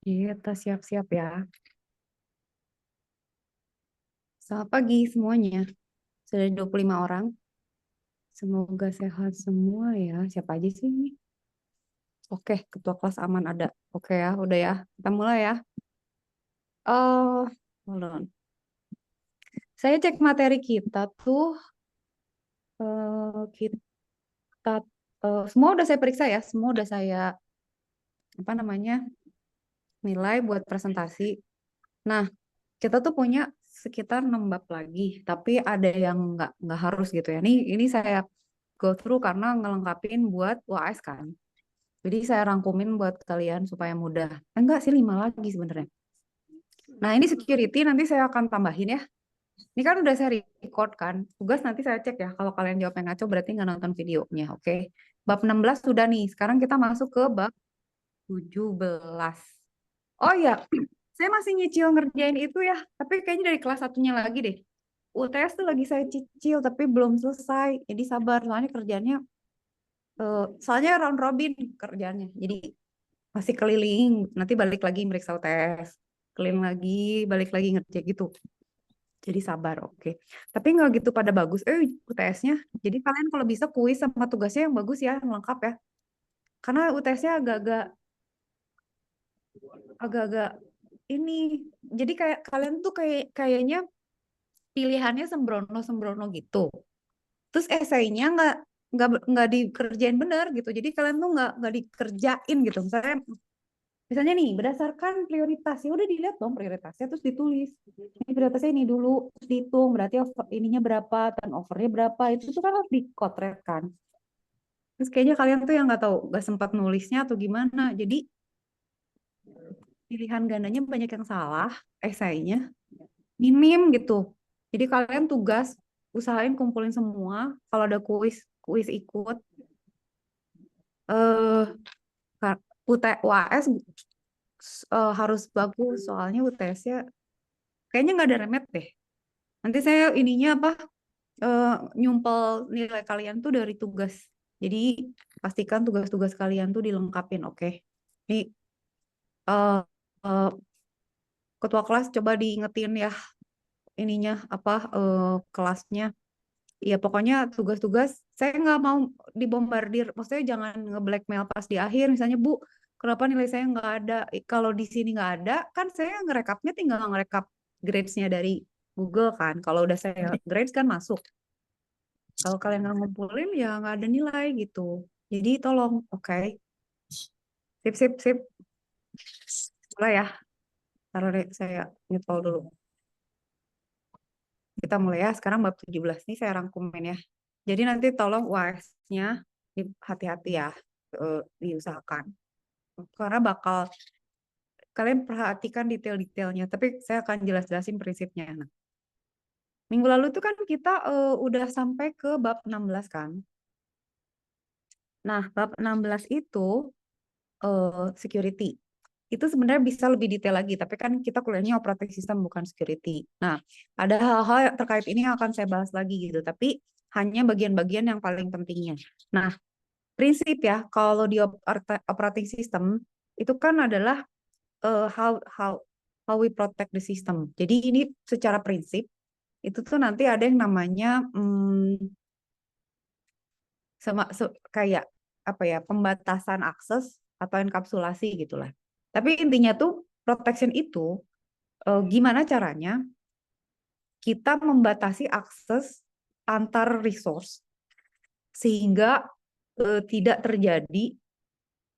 Kita siap-siap ya. Selamat pagi semuanya. Sudah 25 orang. Semoga sehat semua ya. Siapa aja sih ini? Oke, ketua kelas aman ada. Oke ya, udah ya. Kita mulai ya. Hold on. Saya cek materi kita tuh. Kita semua udah saya periksa ya. Semua udah saya apa namanya nilai buat presentasi. Nah, kita tuh punya sekitar 6 bab lagi, tapi ada yang nggak harus gitu ya. Ini saya go through karena ngelengkapin buat UAS kan. Jadi saya rangkumin buat kalian supaya mudah. Enggak sih 5 lagi sebenarnya. Nah ini security nanti saya akan tambahin ya. Ini kan udah saya record kan. Tugas nanti saya cek ya. Kalau kalian jawabnya ngaco berarti nggak nonton videonya. Oke. Bab 16 sudah nih. Sekarang kita masuk ke bab 17. Oh ya, saya masih nyicil ngerjain itu ya. Tapi kayaknya dari kelas satunya lagi deh. UTS tuh lagi saya cicil tapi belum selesai. Jadi sabar, soalnya kerjanya soalnya round robin kerjanya. Jadi masih keliling, nanti balik lagi meriksa UTS. Keliling lagi, balik lagi ngerjain gitu. Jadi sabar, oke. Tapi nggak gitu pada bagus. UTS-nya. Jadi kalian kalau bisa kuis sama tugasnya yang bagus ya, yang lengkap ya. Karena UTS-nya agak-agak ini. Jadi kayak kalian tuh kayaknya pilihannya sembrono-sembrono gitu. Terus esainya nggak dikerjain bener gitu. Jadi kalian tuh nggak dikerjain gitu. Misalnya nih berdasarkan prioritas ya udah dilihat dong prioritasnya terus ditulis. Ini prioritasnya ini dulu terus dihitung berarti ininya berapa turnovernya berapa itu tuh kan harus dikotretkan. Terus kayaknya kalian tuh yang nggak tahu nggak sempat nulisnya atau gimana. Jadi pilihan gandanya banyak yang salah esainya minim gitu. Jadi kalian tugas usahain kumpulin semua. Kalau ada kuis kuis ikut. eh UAS harus bagus soalnya UTS-nya kayaknya nggak ada remet deh. Nanti saya ininya apa eh, nyumpel nilai kalian tuh dari tugas. Jadi pastikan tugas-tugas kalian tuh dilengkapin, oke? Ini eh, eh, ketua kelas coba diingetin ya ininya apa kelasnya. Ya pokoknya tugas-tugas saya nggak mau dibombardir. Maksudnya jangan nge-blackmail pas di akhir. Misalnya Bu, kenapa nilai saya nggak ada? Kalau di sini nggak ada, kan saya ngerekapnya tinggal ngerekap grades-nya dari Google kan. Kalau udah saya grades kan masuk. Kalau kalian nggak ngumpulin ya nggak ada nilai gitu. Jadi tolong, oke. Sip, sip, sip. Mulai ya. Taruh deh, saya nyetol dulu. Kita mulai ya. Sekarang bab 17 nih saya rangkumin ya. Jadi nanti tolong UAS-nya hati-hati ya. Diusahakan. Karena bakal kalian perhatikan detail-detailnya. Tapi saya akan jelas-jelasin prinsipnya. Nah, minggu lalu itu kan kita udah sampai ke bab 16 kan. Nah, bab 16 itu security. Itu sebenarnya bisa lebih detail lagi, tapi kan kita kuliahnya operating system bukan security. Nah, ada hal-hal yang terkait ini yang akan saya bahas lagi gitu, tapi hanya bagian-bagian yang paling pentingnya. Nah, prinsip ya, kalau di operating system itu kan adalah how we protect the system. Jadi ini secara prinsip itu tuh nanti ada yang namanya kayak apa ya pembatasan akses atau enkapsulasi gitulah. Tapi intinya tuh protection itu gimana caranya kita membatasi akses antar resource sehingga tidak terjadi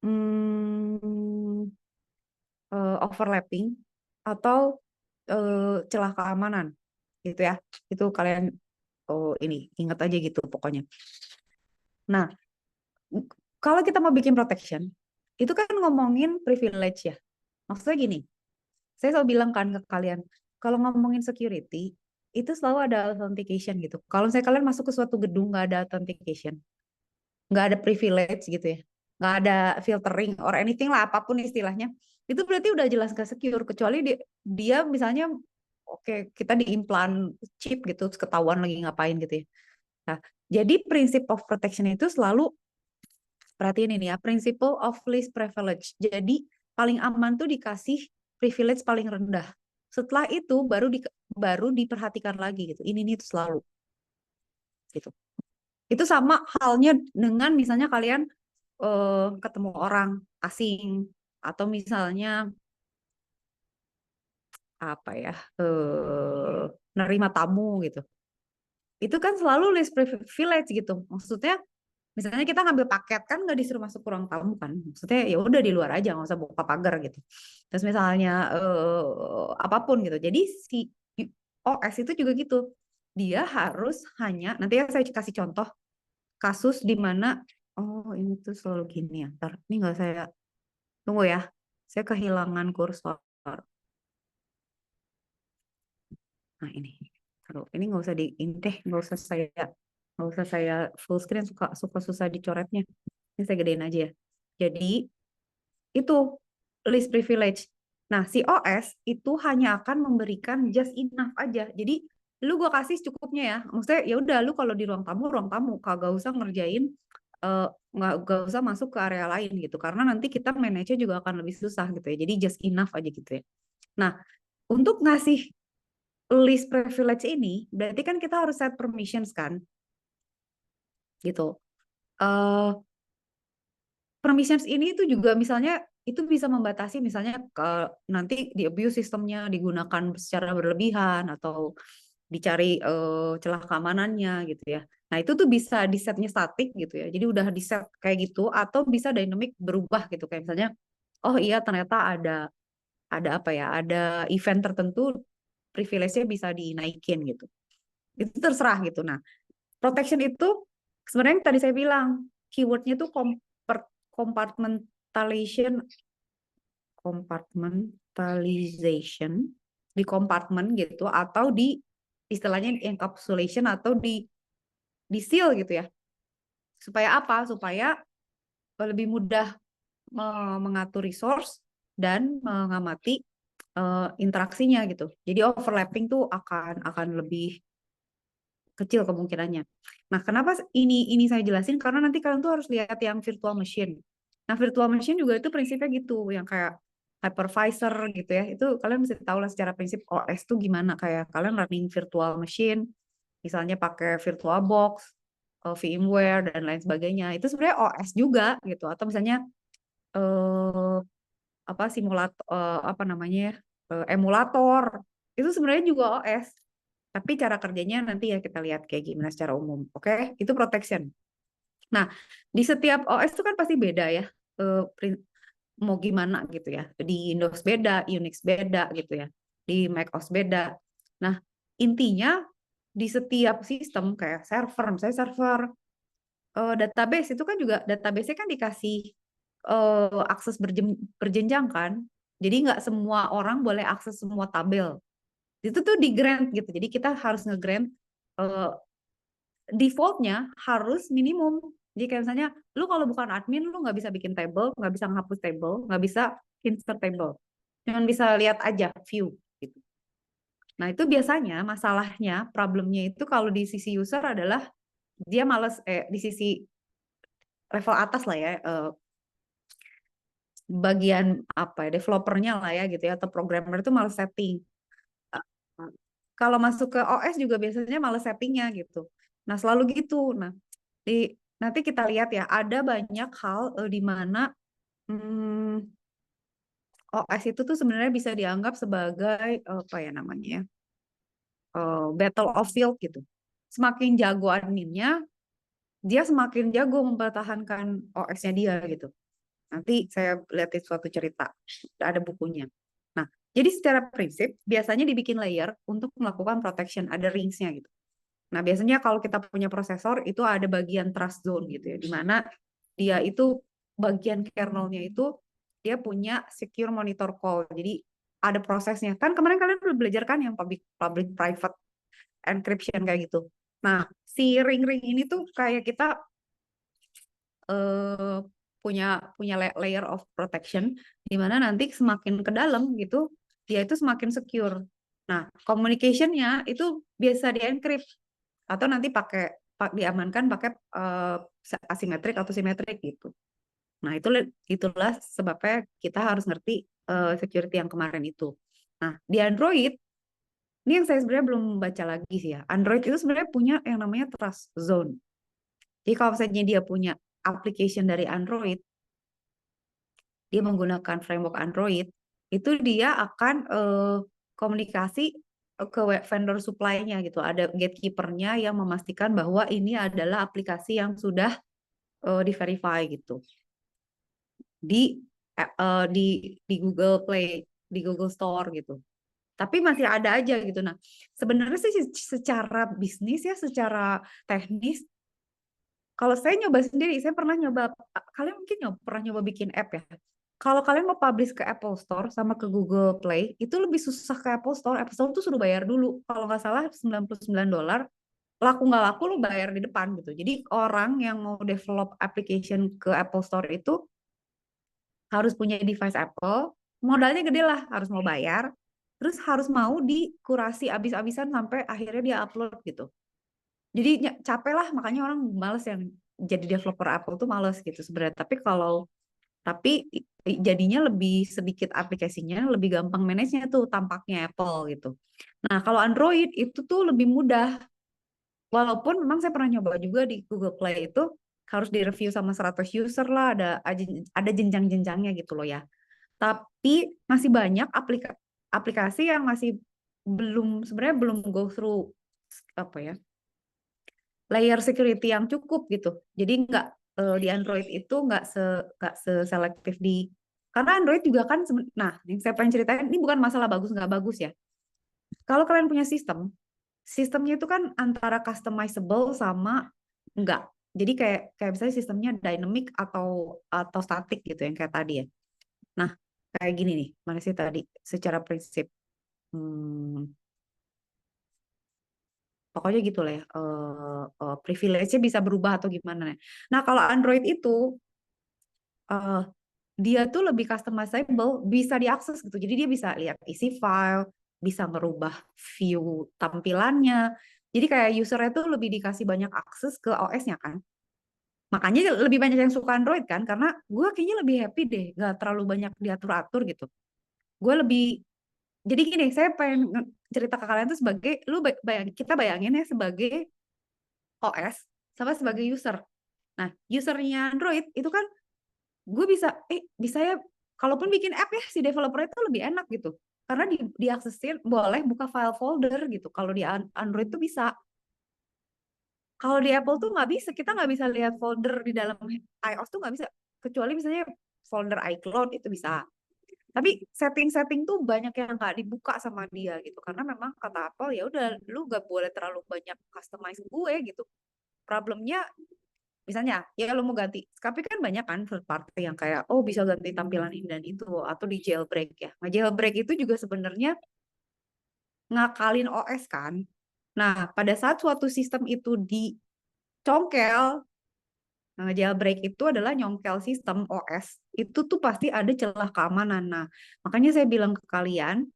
hmm, overlapping atau celah keamanan gitu ya. Itu kalian ini ingat aja gitu pokoknya. Nah, kalau kita mau bikin protection, itu kan ngomongin privilege ya. Maksudnya gini, saya selalu bilang kan ke kalian, kalau ngomongin security, itu selalu ada authentication gitu. Kalau misalnya kalian masuk ke suatu gedung nggak ada authentication, nggak ada privilege gitu ya, nggak ada filtering or anything lah, apapun istilahnya, itu berarti udah jelas nggak secure. Kecuali dia misalnya, oke, kita diimplant chip gitu, terus ketahuan lagi ngapain gitu ya. Nah, jadi prinsip of protection itu selalu perhatiin ini ya, principle of least privilege. Jadi paling aman tuh dikasih privilege paling rendah. Setelah itu baru diperhatikan lagi gitu. Ini nih tuh selalu gitu. Itu sama halnya dengan misalnya kalian ketemu orang asing atau misalnya apa ya nerima tamu gitu. Itu kan selalu list privilege gitu. Maksudnya misalnya kita ngambil paket kan nggak disuruh masuk ke ruang tamu kan. Maksudnya ya udah di luar aja nggak usah buka pagar gitu. Terus misalnya apapun gitu. Jadi si OS itu juga gitu. Dia harus hanya nanti ya saya kasih contoh kasus di mana oh ini tuh selalu gini ya. Ntar ini nggak saya tunggu ya. Saya kehilangan kursor. Nah ini. Aduh, ini nggak usah di ini deh, nggak usah saya full screen suka suka susah dicoretnya. Ini saya gedein aja ya. Jadi itu list privilege. Nah, si OS itu hanya akan memberikan just enough aja. Jadi lu gua kasih cukupnya ya. Maksudnya ya udah lu kalau di ruang tamu kagak usah ngerjain nggak usah masuk ke area lain gitu. Karena nanti kita manage juga akan lebih susah gitu ya. Jadi just enough aja gitu ya. Nah, untuk ngasih list privilege ini berarti kan kita harus set permissions kan gitu. Eh permissions ini itu juga misalnya itu bisa membatasi misalnya ke nanti di abuse sistemnya digunakan secara berlebihan atau dicari celah keamanannya gitu ya. Nah, itu tuh bisa di setnya statik gitu ya. Jadi udah di set kayak gitu atau bisa dynamic berubah gitu kayak misalnya oh iya ternyata ada apa ya? Ada event tertentu privilege-nya bisa dinaikin gitu. Itu terserah gitu. Nah, protection itu sebenarnya yang tadi saya bilang keywordnya tuh compartmentalization compartmentalization di kompartemen gitu atau di istilahnya encapsulation atau di seal gitu ya. Supaya apa? Supaya lebih mudah mengatur resource dan mengamati interaksinya gitu. Jadi overlapping tuh akan lebih kecil kemungkinannya. Nah, kenapa ini saya jelasin? Karena nanti kalian tuh harus lihat yang virtual machine. Nah, virtual machine juga itu prinsipnya gitu, yang kayak hypervisor gitu ya. Itu kalian mesti tahu lah secara prinsip OS tuh gimana. Kayak kalian running virtual machine, misalnya pakai VirtualBox, VMware dan lain sebagainya. Itu sebenarnya OS juga gitu. Atau misalnya eh, apa simulator apa namanya ya, emulator. Itu sebenarnya juga OS. Tapi cara kerjanya nanti ya kita lihat kayak gimana secara umum. Oke, itu protection. Nah, di setiap OS itu kan pasti beda ya. Mau gimana gitu ya. Di Windows beda, Unix beda gitu ya. Di macOS beda. Nah, intinya di setiap sistem kayak server, misalnya server database itu kan juga database-nya kan dikasih akses berjenjang kan. Jadi nggak semua orang boleh akses semua tabel. Itu tuh di grant gitu. Jadi kita harus nge-grant uh, defaultnya harus minimum. Jadi kayak misalnya, lu kalau bukan admin, lu nggak bisa bikin table, nggak bisa ngapus table, nggak bisa insert table. Cuman bisa lihat aja, view. Gitu. Nah itu biasanya masalahnya, problemnya itu kalau di sisi user adalah dia males, di sisi level atas lah ya, bagian apa ya, developernya lah ya gitu ya, atau programmer itu males setting. Kalau masuk ke OS juga biasanya males settingnya gitu. Nah selalu gitu. Nah nanti kita lihat ya, ada banyak hal di mana OS itu tuh sebenarnya bisa dianggap sebagai apa ya namanya ya, battle of field gitu. Semakin jago adminnya, dia semakin jago mempertahankan OS-nya dia gitu. Nanti saya lihat suatu cerita, ada bukunya. Nah, jadi secara prinsip biasanya dibikin layer untuk melakukan protection, ada ringsnya gitu. Nah, biasanya kalau kita punya prosesor itu ada bagian trust zone gitu ya, di mana dia itu bagian kernelnya itu dia punya secure monitor call. Jadi ada prosesnya. Kan kemarin kalian udah belajar kan yang public public private encryption kayak gitu. Nah, si ring-ring ini tuh kayak kita eh, punya punya layer of protection di mana nanti semakin ke dalam gitu dia itu semakin secure. Nah, communication-nya itu biasa di-encrypt atau nanti pakai diamankan pakai asimetrik atau simetrik gitu. Nah, itulah sebabnya kita harus ngerti security yang kemarin itu. Nah, di Android, ini yang saya sebenarnya belum baca lagi sih ya. Android itu sebenarnya punya yang namanya trust zone. Jadi kalau misalnya dia punya application dari Android, dia menggunakan framework Android, itu dia akan komunikasi ke vendor supply-nya gitu. Ada gatekeeper-nya yang memastikan bahwa ini adalah aplikasi yang sudah di-verify gitu di di Google Play, di Google Store gitu. Tapi masih ada aja gitu. Nah, sebenarnya sih secara bisnis ya, secara teknis, kalau saya nyoba sendiri, saya pernah nyoba, kalian mungkin pernah nyoba bikin app ya. Kalau kalian mau publish ke Apple Store sama ke Google Play, itu lebih susah ke Apple Store. Apple Store tuh suruh bayar dulu. Kalau nggak salah $99, laku nggak laku lu bayar di depan gitu. Jadi orang yang mau develop application ke Apple Store itu harus punya device Apple, modalnya gede lah, harus mau bayar, terus harus mau dikurasi abis-abisan sampai akhirnya dia upload gitu. Jadi capek lah, makanya orang males yang jadi developer Apple tuh males gitu sebenarnya. Tapi jadinya lebih sedikit aplikasinya, lebih gampang manage-nya tuh tampaknya Apple gitu. Nah, kalau Android itu tuh lebih mudah. Walaupun memang saya pernah nyoba juga di Google Play itu harus direview sama 100 user lah, ada jenjang-jenjangnya gitu loh ya. Tapi masih banyak aplikasi yang masih sebenarnya belum go through apa ya, layer security yang cukup gitu. Jadi nggak di Android itu nggak seselektif di, karena Android juga kan nah yang saya pengen ceritain ini bukan masalah bagus nggak bagus ya. Kalau kalian punya sistemnya itu kan antara customizable sama enggak. Jadi kayak kayak misalnya sistemnya dynamic atau static gitu yang kayak tadi ya. Nah, kayak gini nih, mana sih tadi secara prinsip. Hmm, pokoknya gitu lah ya. Privilege-nya bisa berubah atau gimana ya. Nah, kalau Android itu eh, dia tuh lebih customizable, bisa diakses gitu. Jadi dia bisa lihat isi file, bisa merubah view tampilannya. Jadi kayak usernya tuh lebih dikasih banyak akses ke OS-nya kan. Makanya lebih banyak yang suka Android kan, karena gue kayaknya lebih happy deh, gak terlalu banyak diatur-atur gitu. Gue lebih, jadi gini, saya pengen cerita ke kalian tuh sebagai, kita bayangin ya sebagai OS sama sebagai user. Nah, usernya Android itu kan gue bisa ya, kalaupun bikin app ya si developer itu lebih enak gitu. Karena diaksesin boleh buka file folder gitu. Kalau di Android tuh bisa. Kalau di Apple tuh nggak bisa. Kita nggak bisa lihat folder di dalam iOS tuh nggak bisa. Kecuali misalnya folder iCloud itu bisa. Tapi setting-setting tuh banyak yang nggak dibuka sama dia gitu. Karena memang kata Apple ya udah lu nggak boleh terlalu banyak customize gue gitu. Problemnya misalnya ya lo mau ganti, tapi kan banyak kan third party yang kayak oh bisa ganti tampilan ini dan itu atau di jailbreak ya. Nah, jailbreak itu juga sebenarnya ngakalin OS kan. Nah, pada saat suatu sistem itu dicongkel, nah, jailbreak itu adalah nyongkel sistem OS, itu tuh pasti ada celah keamanan. Nah, makanya saya bilang ke kalian,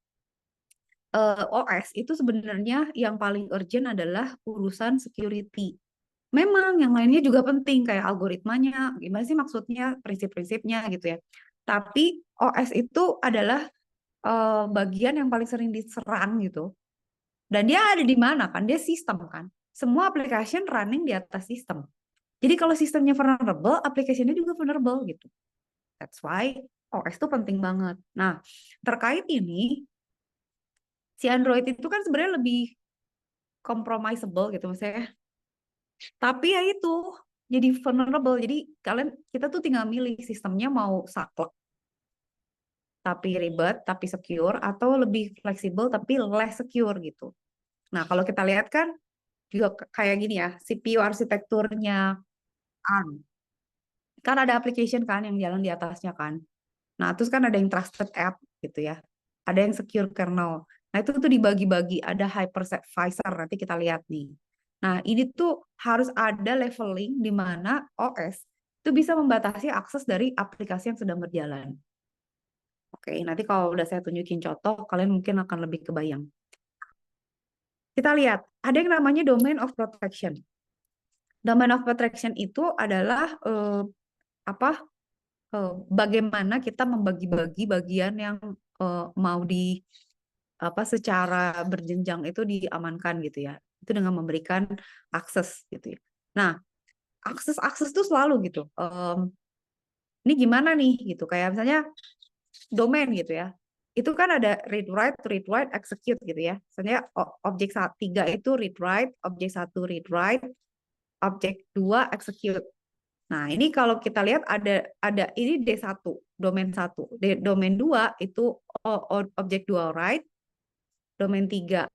OS itu sebenarnya yang paling urgent adalah urusan security. Memang yang lainnya juga penting kayak algoritmanya, gimana sih maksudnya, prinsip-prinsipnya gitu ya. Tapi OS itu adalah bagian yang paling sering diserang gitu. Dan dia ada di mana kan? Dia sistem kan. Semua application running di atas sistem. Jadi kalau sistemnya vulnerable, aplikasinya juga vulnerable gitu. That's why OS itu penting banget. Nah, terkait ini, si Android itu kan sebenarnya lebih compromisable gitu maksudnya. Tapi ya itu jadi vulnerable. Jadi kita tuh tinggal milih sistemnya mau saklek tapi ribet tapi secure atau lebih fleksibel tapi less secure gitu. Nah, kalau kita lihat kan juga kayak gini ya, CPU arsitekturnya ARM. Kan ada application kan yang jalan di atasnya kan. Nah, terus kan ada yang trusted app gitu ya. Ada yang secure kernel. Nah, itu tuh dibagi-bagi, ada hypervisor nanti kita lihat nih. Nah, ini tuh harus ada leveling di mana OS itu bisa membatasi akses dari aplikasi yang sedang berjalan. Oke, nanti kalau udah saya tunjukin contoh, kalian mungkin akan lebih kebayang. Kita lihat, ada yang namanya domain of protection. Domain of protection itu adalah apa? bagaimana kita membagi-bagi bagian yang mau di apa secara berjenjang itu diamankan gitu ya. Itu dengan memberikan akses gitu ya. Nah, akses tuh selalu gitu. Ini gimana nih gitu. Kayak misalnya domain gitu ya. Itu kan ada read write, execute gitu ya. Misalnya objek 3 itu read write, objek 1 read write, objek 2 execute. Nah, ini kalau kita lihat ada ini D1, domain 1. Domain 2 itu objek 2 write, domain 3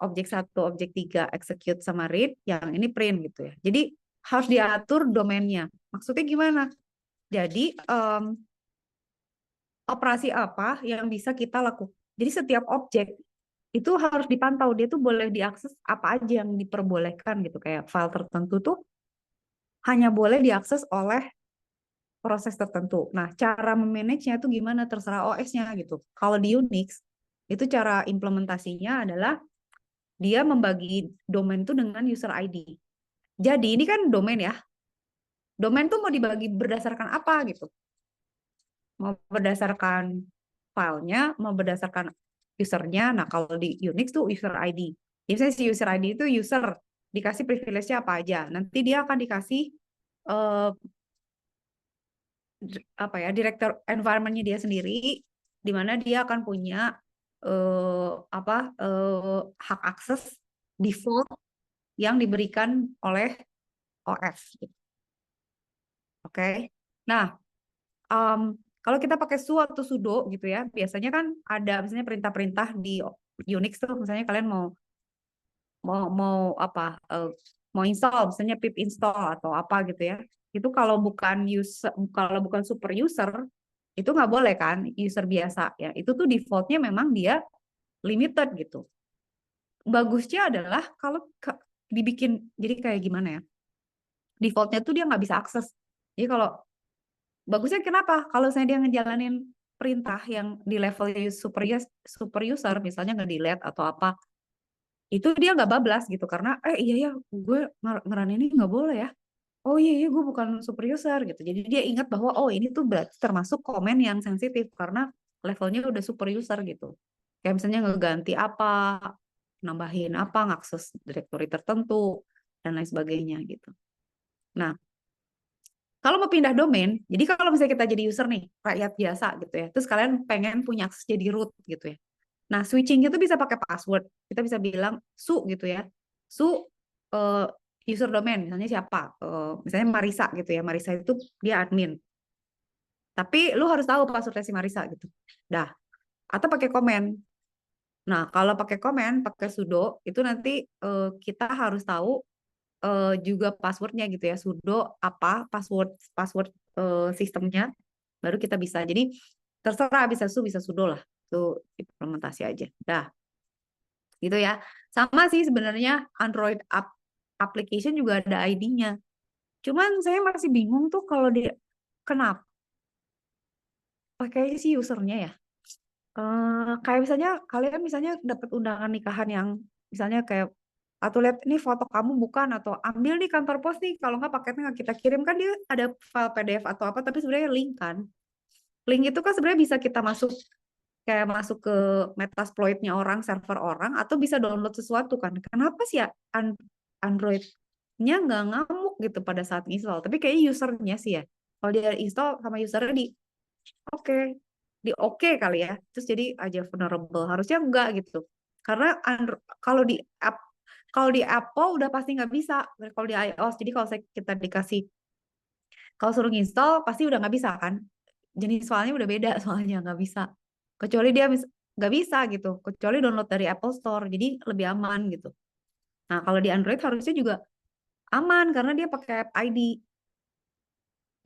objek 1, objek 3 execute sama read, yang ini print gitu ya. Jadi harus diatur domainnya. Maksudnya gimana? Jadi operasi apa yang bisa kita lakukan. Jadi setiap objek itu harus dipantau, dia tuh boleh diakses apa aja yang diperbolehkan gitu. Kayak file tertentu tuh hanya boleh diakses oleh proses tertentu. Nah, cara memanage-nya tuh gimana, terserah OS-nya gitu. Kalau di Unix, itu cara implementasinya adalah dia membagi domain itu dengan user ID. Jadi ini kan domain ya. Domain tuh mau dibagi berdasarkan apa gitu. Mau berdasarkan filenya, mau berdasarkan usernya. Nah, kalau di Unix tuh user ID. Jadi misalnya si user ID itu user dikasih privilege-nya apa aja. Nanti dia akan dikasih eh, apa ya, director environment-nya dia sendiri, di mana dia akan punya apa hak akses default yang diberikan oleh OS. Oke. Nah, um, kalau kita pakai su atau sudo gitu ya, biasanya kan ada misalnya perintah-perintah di Unix tuh, misalnya kalian mau mau mau apa mau install, misalnya pip install atau apa gitu ya. Itu kalau bukan super user itu nggak boleh kan, user biasa ya. Itu tuh defaultnya memang dia limited gitu. Bagusnya adalah kalau dibikin jadi kayak gimana ya? Defaultnya tuh dia nggak bisa akses. Jadi kalau bagusnya kenapa? Kalau saya dia ngejalanin perintah yang di level super user, misalnya nge-delete atau apa, itu dia nggak bablas gitu karena iya ya gue ngeran ini nggak boleh ya. Oh iya iya gue bukan super user gitu. Jadi dia ingat bahwa oh ini tuh berarti termasuk komen yang sensitif karena levelnya udah super user gitu. Kayak misalnya ngeganti apa, nambahin apa, ngakses directory tertentu dan lain sebagainya gitu. Nah, kalau mau pindah domain, jadi kalau misalnya kita jadi user nih, rakyat biasa gitu ya, terus kalian pengen punya akses jadi root gitu ya. Nah, switching itu bisa pakai password. Kita bisa bilang su gitu ya. Su uh, user domain, misalnya siapa? Misalnya Marisa gitu ya. Marisa itu dia admin. Tapi lu harus tahu passwordnya si Marisa gitu. Dah. Atau pakai komen. Nah, kalau pakai komen, pakai sudo, itu nanti kita harus tahu juga passwordnya gitu ya, sudo apa password password sistemnya, baru kita bisa. Jadi terserah bisa bisa sudo lah, itu implementasi aja. Dah, gitu ya. Sama sih sebenarnya Android application juga ada ID-nya. Cuman saya masih bingung tuh kalau dia kenapa pakai si usernya ya. Kayak misalnya kalian misalnya dapat undangan nikahan yang misalnya kayak atau lihat ini foto kamu bukan atau ambil di kantor pos nih kalau nggak paketnya nggak kita kirim kan dia ada file PDF atau apa tapi sebenarnya link kan link itu kan sebenarnya bisa kita masuk kayak masuk ke Metasploit-nya orang server orang atau bisa download sesuatu kan kenapa sih ya Android-nya nggak ngamuk gitu pada saat install tapi kayak usernya sih ya kalau dia install sama usernya di oke di oke kali ya terus jadi aja vulnerable harusnya enggak gitu karena kalau di app kalau di Apple udah pasti nggak bisa kalau di iOS jadi kalau kita dikasih kalau suruh install pasti udah nggak bisa kan jenis soalnya udah beda soalnya nggak bisa kecuali dia nggak bisa gitu kecuali download dari Apple Store jadi lebih aman gitu nah kalau di Android harusnya juga aman karena dia pakai app ID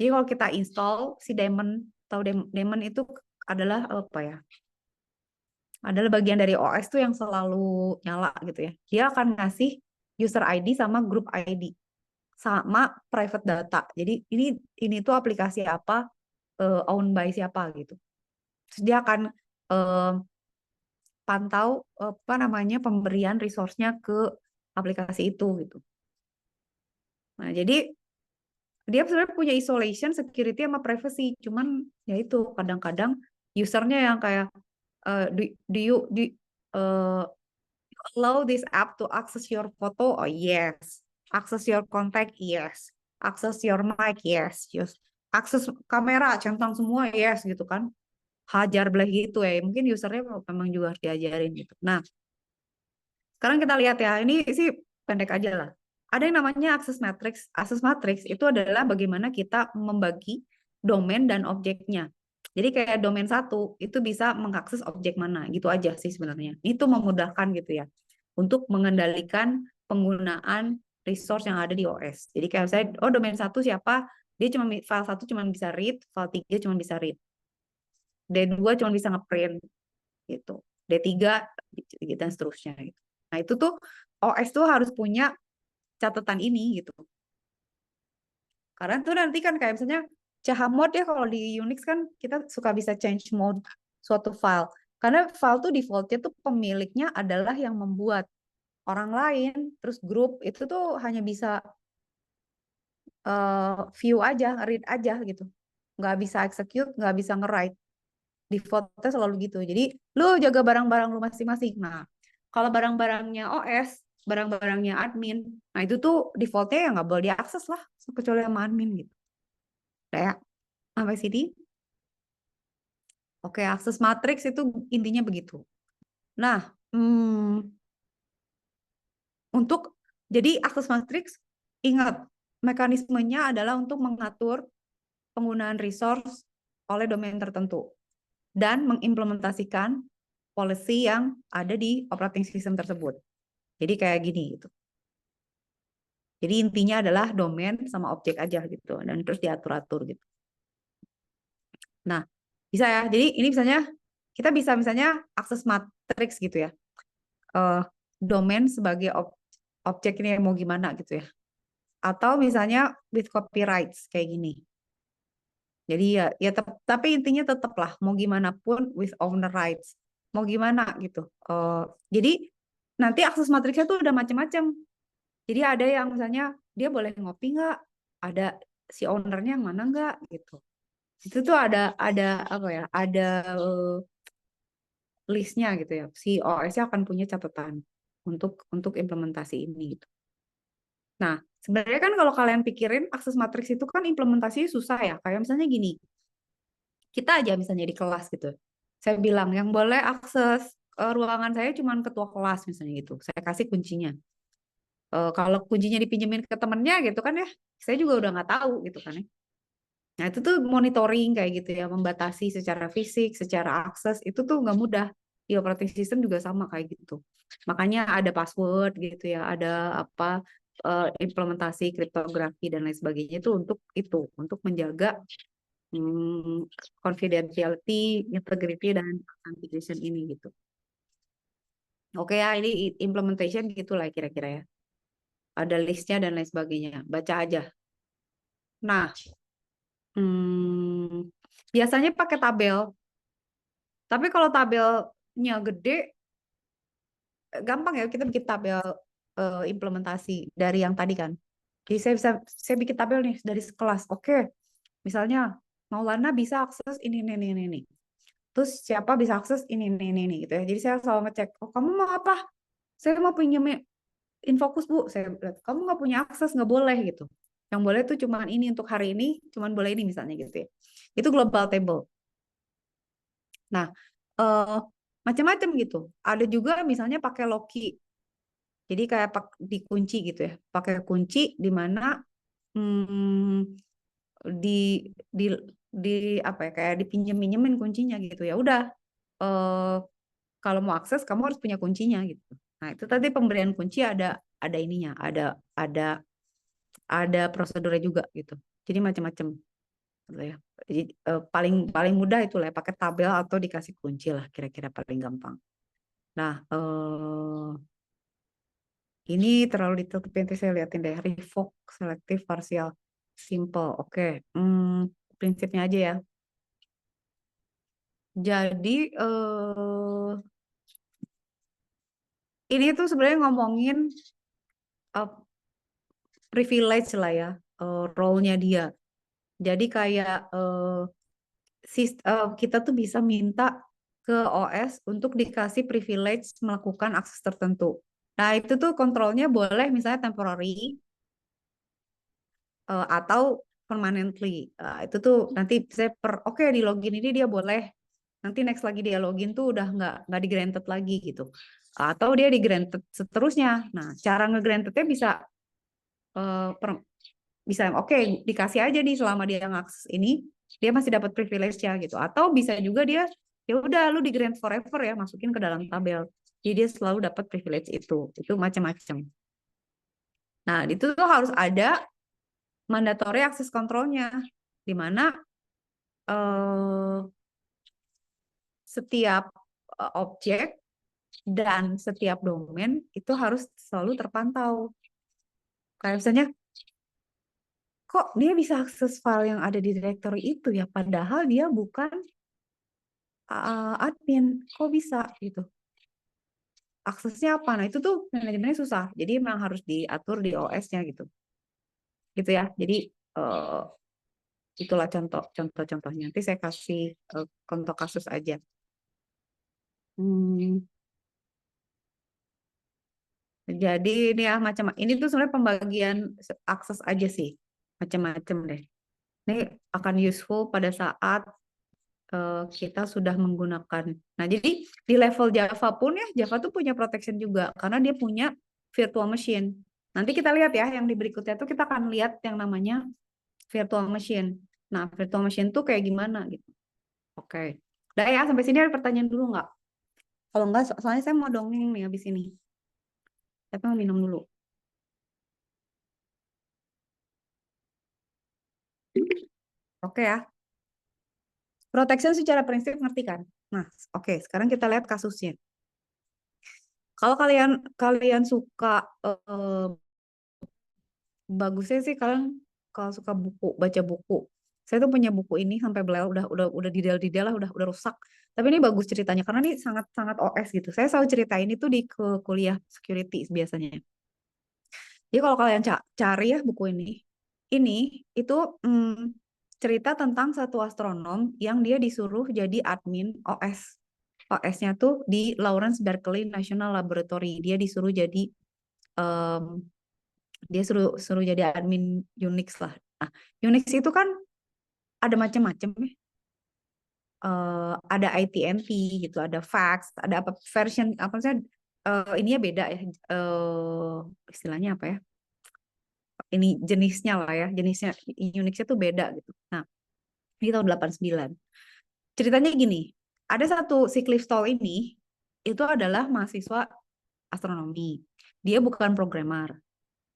jadi kalau kita install si Daemon atau Daemon itu adalah apa ya adalah bagian dari OS tuh yang selalu nyala gitu ya. Dia akan ngasih user ID sama group ID sama private data. Jadi ini tuh aplikasi apa owned by siapa gitu. Terus dia akan eh, pantau apa namanya pemberian resource-nya ke aplikasi itu gitu. Nah, jadi dia sebenarnya punya isolation, security sama privacy. Cuman ya itu kadang-kadang usernya yang kayak do uh, allow this app to access your photo? Oh yes. Access your contact? Yes. Access your mic? Yes. Yes. Akses kamera, centang semua? Yes gitu kan. Hajar belah gitu ya. Mungkin usernya memang juga harus diajarin gitu. Nah, sekarang kita lihat ya. Ini sih pendek aja lah. Ada yang namanya access matrix. Access matrix itu adalah bagaimana kita membagi domain dan objeknya. Jadi kayak domain satu itu bisa mengakses objek mana, gitu aja sih sebenarnya. Itu memudahkan gitu ya untuk mengendalikan penggunaan resource yang ada di OS. Jadi kayak saya, oh domain satu siapa? Dia cuma file satu cuma bisa read, file tiga cuma bisa read, D2 cuma bisa ngeprint gitu, D3 gitu, dan seterusnya gitu. Nah itu tuh OS tuh harus punya catatan ini gitu. Karena tuh nanti kan kayak misalnya chmod ya kalau di Unix kan kita suka bisa change mode suatu file. Karena file tuh defaultnya tuh pemiliknya adalah yang membuat, orang lain, terus grup itu tuh hanya bisa view aja, read aja gitu. Nggak bisa execute, nggak bisa nge-write. Defaultnya selalu gitu. Jadi lu jaga barang-barang lu masing-masing. Nah, kalau barang-barangnya OS, barang-barangnya admin, nah itu tuh defaultnya ya nggak boleh diakses lah, kecuali sama admin gitu. Kayak sampai sini. Oke, akses matrix itu intinya begitu. Nah, untuk jadi akses matrix, ingat mekanismenya adalah untuk mengatur penggunaan resource oleh domain tertentu dan mengimplementasikan policy yang ada di operating system tersebut. Jadi kayak gini gitu. Jadi intinya adalah domain sama objek aja gitu dan terus diatur-atur gitu. Nah, bisa ya. Jadi ini misalnya kita bisa misalnya akses matrix gitu ya. Domain sebagai objek ini mau gimana gitu ya. Atau misalnya with copyrights kayak gini. Jadi ya tapi intinya tetaplah mau gimana pun with owner rights. Mau gimana gitu. Jadi nanti akses matriksnya tuh udah macam-macam. Jadi ada yang misalnya dia boleh ngopi nggak? Ada si ownernya yang mana nggak gitu. Itu tuh ada apa ya? Ada listnya gitu ya. Si OS-nya akan punya catatan untuk implementasi ini gitu. Nah, sebenarnya kan kalau kalian pikirin akses matriks itu kan implementasinya susah ya. Kayak misalnya gini, kita aja misalnya di kelas gitu. Saya bilang yang boleh akses ruangan saya cuma ketua kelas misalnya gitu. Saya kasih kuncinya. Kalau kuncinya dipinjemin ke temennya gitu kan ya, saya juga udah nggak tahu gitu kan ya. Nah itu tuh monitoring kayak gitu ya, membatasi secara fisik, secara akses itu tuh nggak mudah. Di operating system juga sama kayak gitu. Makanya ada password gitu ya, ada apa implementasi kriptografi dan lain sebagainya itu untuk menjaga confidentiality, integrity dan authentication ini gitu. Oke ya, ini implementation gitulah kira-kira ya. Ada listnya dan lain sebagainya. Baca aja. Nah, biasanya pakai tabel. Tapi kalau tabelnya gede, gampang ya kita bikin tabel implementasi dari yang tadi kan. Jadi saya bikin tabel nih dari kelas. Oke, misalnya Maulana bisa akses ini. Terus siapa bisa akses ini gitu ya. Jadi saya selalu ngecek, oh kamu mau apa? Saya mau pinjam Infocus Bu. Saya bilang, kamu nggak punya akses, nggak boleh gitu. Yang boleh tuh cuman ini untuk hari ini, cuman boleh ini misalnya gitu ya. Itu global table. Nah, eh, macam-macam gitu. Ada juga misalnya pakai Loki. Jadi kayak dikunci gitu ya. Pakai kunci di mana hmm, di di di apa ya kayak dipinjem-pinjemin kuncinya gitu ya. Udah eh, kalau mau akses kamu harus punya kuncinya gitu. Nah, itu tadi pemberian kunci ada ininya, ada ada prosedurnya juga gitu. Jadi macam-macam gitu ya. Jadi paling paling mudah itu lah ya, pakai tabel atau dikasih kunci lah kira-kira paling gampang. Nah, ini terlalu ditutupin nanti saya liatin deh. Revoke, selective, partial, simple. Oke, prinsipnya aja ya. Jadi ini tuh sebenarnya ngomongin privilege lah ya. role-nya dia. Jadi kayak kita tuh bisa minta ke OS untuk dikasih privilege melakukan akses tertentu. Nah, itu tuh kontrolnya boleh misalnya temporary atau permanently. Itu tuh nanti saya oke di login ini dia boleh. Nanti next lagi dia login tuh udah nggak di granted lagi gitu. Atau dia di granted seterusnya. Nah, cara nge-grantednya eh, per- bisa oke dikasih aja nih selama dia ngakses ini dia masih dapat privilege ya gitu. Atau bisa juga dia ya udah lu di grant forever ya masukin ke dalam tabel. Jadi dia selalu dapat privilege itu. Itu macam-macam. Nah, itu tuh harus ada mandatory access controlnya di mana eh, setiap objek dan setiap domain itu harus selalu terpantau. Kayak misalnya, kok dia bisa akses file yang ada di directory itu ya, padahal dia bukan admin, kok bisa gitu. Aksesnya apa? Nah itu tuh manajemennya susah. Jadi memang harus diatur di OS-nya gitu. Gitu ya. Jadi uh, itulah contoh-contohnya. Nanti saya kasih contoh kasus aja. Hmm, jadi ini ya macam ini tuh sebenarnya pembagian akses aja sih. Macam-macam deh. Ini akan useful pada saat kita sudah menggunakan. Nah, jadi di level Java pun ya, Java tuh punya protection juga karena dia punya virtual machine. Nanti kita lihat ya, yang di berikutnya tuh kita akan lihat yang namanya virtual machine. Nah, virtual machine tuh kayak gimana gitu. Oke. Udah ya, sampai sini ada pertanyaan dulu nggak? Kalau nggak, soalnya saya mau dongeng nih habis ini. Tapi mau minum dulu. Oke ya. Protection secara prinsip ngerti kan? Nah, oke. Sekarang kita lihat kasusnya. Kalau kalian kalian suka bagusnya sih kalian kalau suka buku, baca buku. Saya tuh punya buku ini sampai beliau udah detail-detail lah udah rusak. Tapi ini bagus ceritanya karena ini sangat sangat OS gitu. Saya selalu ceritain itu di ke kuliah security biasanya. Jadi kalau kalian cari ya buku ini itu cerita tentang satu astronom yang dia disuruh jadi admin OS. OS-nya tuh di Lawrence Berkeley National Laboratory. Dia disuruh jadi em, dia suruh suruh jadi admin Unix lah. Nah, Unix itu kan ada macam-macam ya. Ada AT&T gitu, ada fax, ada apa version apa sih ininya beda ya. Istilahnya apa ya? Ini jenisnya lah ya, jenisnya Unix itu beda gitu. Nah, ini tahun 89. Ceritanya gini, ada satu si Cliff Stoll ini itu adalah mahasiswa astronomi. Dia bukan programmer.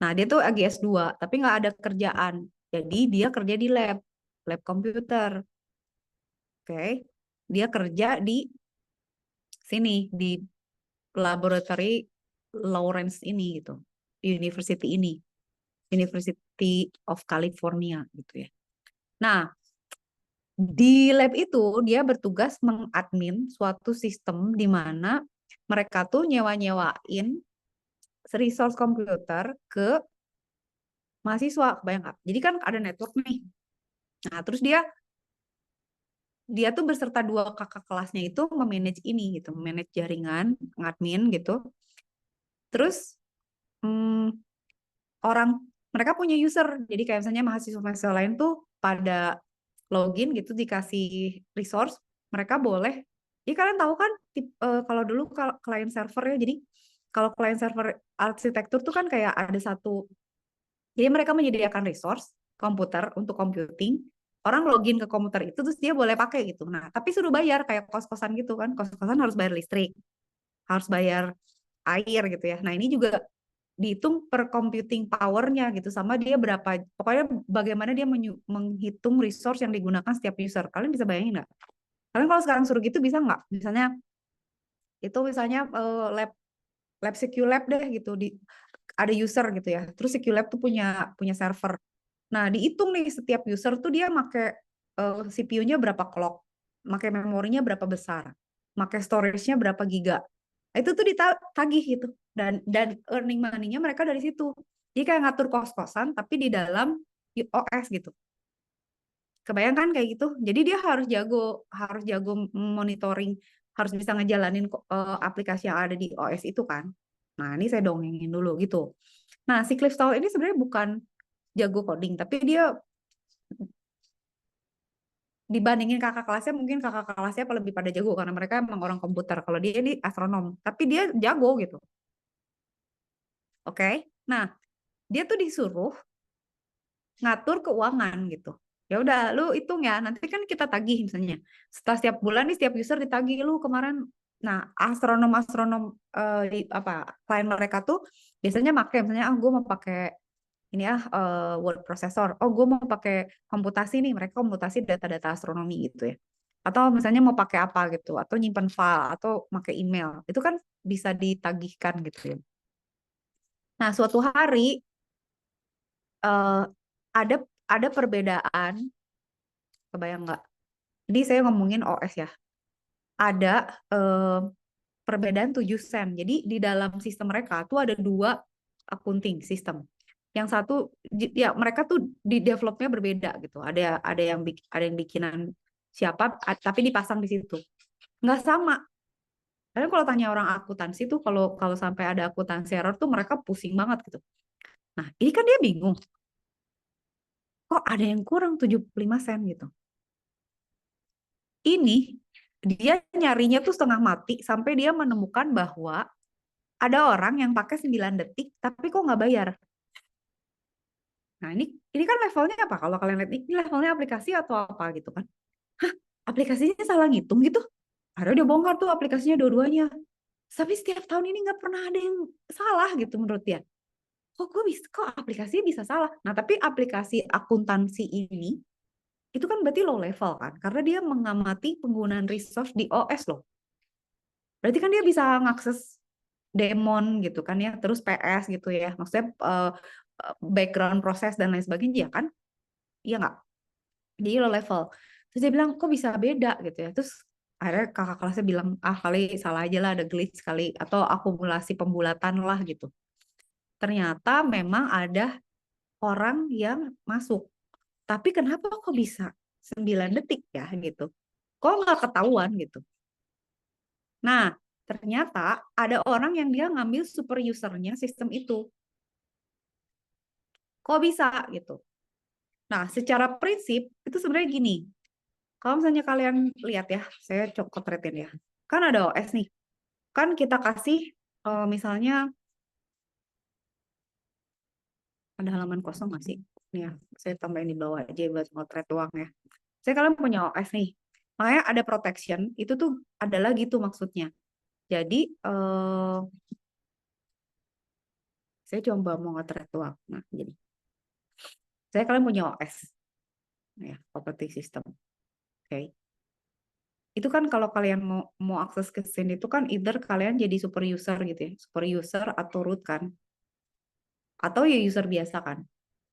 Nah, dia tuh lagi S2, tapi nggak ada kerjaan. Jadi dia kerja di lab komputer. Oke. Dia kerja di sini, di laboratory Lawrence ini gitu. University ini. University of California gitu ya. Nah, di lab itu dia bertugas mengadmin suatu sistem di mana mereka tuh nyewa-nyewain resource komputer ke mahasiswa, bayang nggak? Jadi kan ada network nih. Nah, terus dia dia tuh beserta dua kakak kelasnya itu memanage ini gitu, memanage jaringan, ngadmin gitu. Terus hmm, orang mereka punya user, jadi kayak misalnya mahasiswa-mahasiswa lain tuh pada login gitu dikasih resource, mereka boleh. Jadi kalian tahu kan kalau dulu kalau client server ya, jadi kalau client server arsitektur tuh kan kayak ada satu. Jadi mereka menyediakan resource komputer untuk computing. Orang login ke komputer itu terus dia boleh pakai gitu. Nah, tapi suruh bayar kayak kos-kosan gitu kan. Kos-kosan harus bayar listrik, harus bayar air gitu ya. Nah, ini juga dihitung per computing power-nya gitu sama dia berapa. Pokoknya bagaimana dia menghitung resource yang digunakan setiap user. Kalian bisa bayangin nggak? Kalian kalau sekarang suruh gitu bisa nggak? Misalnya lab lab secure lab deh gitu di ada user gitu ya. Terus secure lab tuh punya punya server. Nah, dihitung nih setiap user tuh dia pakai CPU-nya berapa clock, pakai memorinya berapa besar, pakai storage-nya berapa giga. Nah, itu tuh ditagih gitu. Dan earning money-nya mereka dari situ. Jadi kayak ngatur kos-kosan tapi di dalam OS gitu. Kebayangkan kayak gitu. Jadi dia harus jago monitoring, harus bisa ngejalanin aplikasi yang ada di OS itu kan. Nah, ini saya dongengin dulu gitu. Nah, si Cliff Stowell ini sebenarnya bukan jago coding, tapi dia dibandingin kakak kelasnya, mungkin kakak kelasnya lebih pada jago karena mereka emang orang komputer. Kalau dia ini astronom, tapi dia jago gitu. Oke. Nah, dia tuh disuruh ngatur keuangan gitu. Ya udah, lu hitung ya. Nanti kan kita tagih misalnya. Setelah setiap bulan nih setiap user ditagih lu kemarin. Nah, astronom-astronom apa klien mereka tuh biasanya pakai misalnya gue mau pakai ini word processor. Oh, gue mau pakai komputasi nih. Mereka komputasi data-data astronomi gitu ya. Atau misalnya mau pakai apa gitu, atau nyimpan file, atau pakai email. Itu kan bisa ditagihkan gitu ya. Nah, suatu hari eh, ada ada perbedaan, kebayang nggak? Jadi saya ngomongin OS ya. Ada perbedaan 7 sen. Jadi di dalam sistem mereka tuh ada dua accounting sistem. Yang satu ya mereka tuh di developnya berbeda gitu. Ada yang bikinan siapa tapi dipasang di situ. Nggak sama. Karena kalau tanya orang akuntansi tuh kalau kalau sampai ada akuntansi error tuh mereka pusing banget gitu. Nah, ini kan dia bingung. Kok ada yang kurang 75 sen gitu. Ini dia nyarinya tuh setengah mati sampai dia menemukan bahwa ada orang yang pakai 9 detik tapi kok nggak bayar. Nah, ini kan levelnya apa? Kalau kalian lihat ini levelnya aplikasi atau apa gitu kan. Aplikasinya salah ngitung gitu. Akhirnya dia bongkar tuh aplikasinya dua-duanya. Tapi setiap tahun ini nggak pernah ada yang salah gitu menurut dia. Kok aplikasinya bisa salah? Nah, tapi aplikasi akuntansi ini itu kan berarti low level kan? Karena dia mengamati penggunaan resource di OS loh. Berarti kan dia bisa ngakses daemon gitu kan ya, terus PS gitu ya. Maksudnya background proses dan lain sebagainya ya kan? Iya nggak? Jadi low level. Terus dia bilang kok bisa beda gitu ya. Terus akhirnya kakak kelasnya bilang ah kali salah aja lah ada glitch kali atau akumulasi pembulatan lah gitu. Ternyata memang ada orang yang masuk. Tapi kenapa kok bisa 9 detik ya gitu? Kok nggak ketahuan gitu? Nah, ternyata ada orang yang dia ngambil super usernya sistem itu. Kok bisa gitu? Nah, secara prinsip itu sebenarnya gini. Kalau misalnya kalian lihat ya, saya cokotretin ya. Kan ada OS nih. Kan kita kasih misalnya ada halaman kosong nggak sih? Nih ya, saya tambahin di bawah aja buat motret doang ya. Saya kalian punya OS nih. Makanya ada protection, itu tuh adalah gitu maksudnya. Jadi saya coba mau nge-thread doang. Nah, jadi saya kalian punya OS ya, operating system. Oke. Okay. Itu kan kalau kalian mau akses ke sini itu kan either kalian jadi super user gitu ya, super user atau root kan. Atau ya user biasa kan.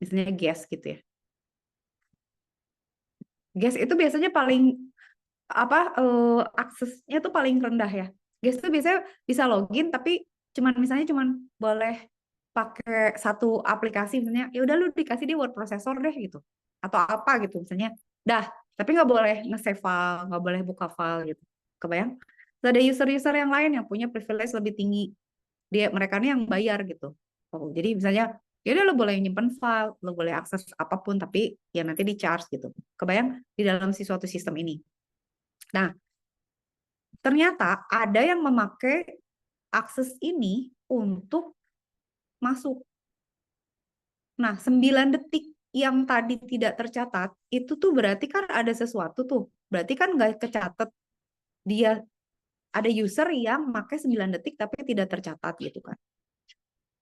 Misalnya guest gitu ya. Guest itu biasanya paling apa aksesnya tuh paling rendah ya. Guest itu biasanya bisa login tapi misalnya cuman boleh pakai satu aplikasi misalnya ya udah lu dikasih di word processor deh gitu atau apa gitu misalnya dah tapi nggak boleh nge-save file nggak boleh buka file gitu kebayang. Terus ada user-user yang lain yang punya privilege lebih tinggi mereka nih yang bayar gitu. Jadi misalnya ya udah lo boleh nyimpen file lo boleh akses apapun tapi ya nanti di charge gitu kebayang di dalam suatu sistem ini. Nah, ternyata ada yang memakai akses ini untuk masuk. Nah, 9 detik yang tadi tidak tercatat, itu tuh berarti kan ada sesuatu tuh. Berarti kan nggak kecatat dia ada user yang pakai 9 detik tapi tidak tercatat gitu kan.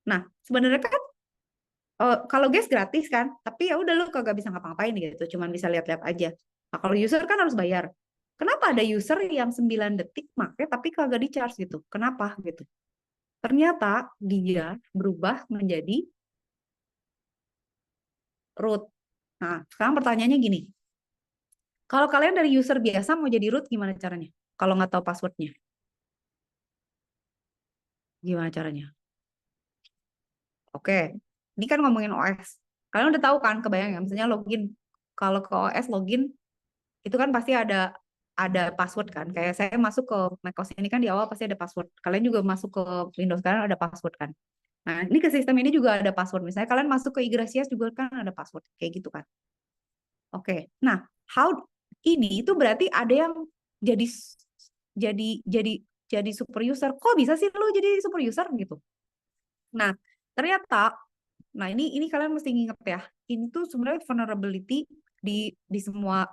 Nah, sebenarnya kan kalau guys gratis kan, tapi ya udah lu kagak bisa ngapa-ngapain gitu, cuman bisa lihat-lihat aja. Nah, kalau user kan harus bayar. Kenapa ada user yang 9 detik make tapi kagak di charge gitu? Kenapa gitu? Ternyata dia berubah menjadi root. Nah, sekarang pertanyaannya gini. Kalau kalian dari user biasa mau jadi root gimana caranya? Kalau nggak tahu passwordnya, gimana caranya? Oke, ini kan ngomongin OS. Kalian udah tahu kan, kebayang ya, misalnya login, kalau ke OS login, itu kan pasti ada password kan. Kayak saya masuk ke macOS ini kan di awal pasti ada password. Kalian juga masuk ke Windows kalian ada password kan. Nah, ini ke sistem ini juga ada password. Misalnya kalian masuk ke Igrasias juga kan ada password kayak gitu kan. Oke. Nah, how ini itu berarti ada yang jadi jadi jadi jadi super user. Kok bisa sih lu jadi super user gitu? Nah, ternyata ini kalian mesti inget ya. Ini tuh sebenarnya vulnerability di semua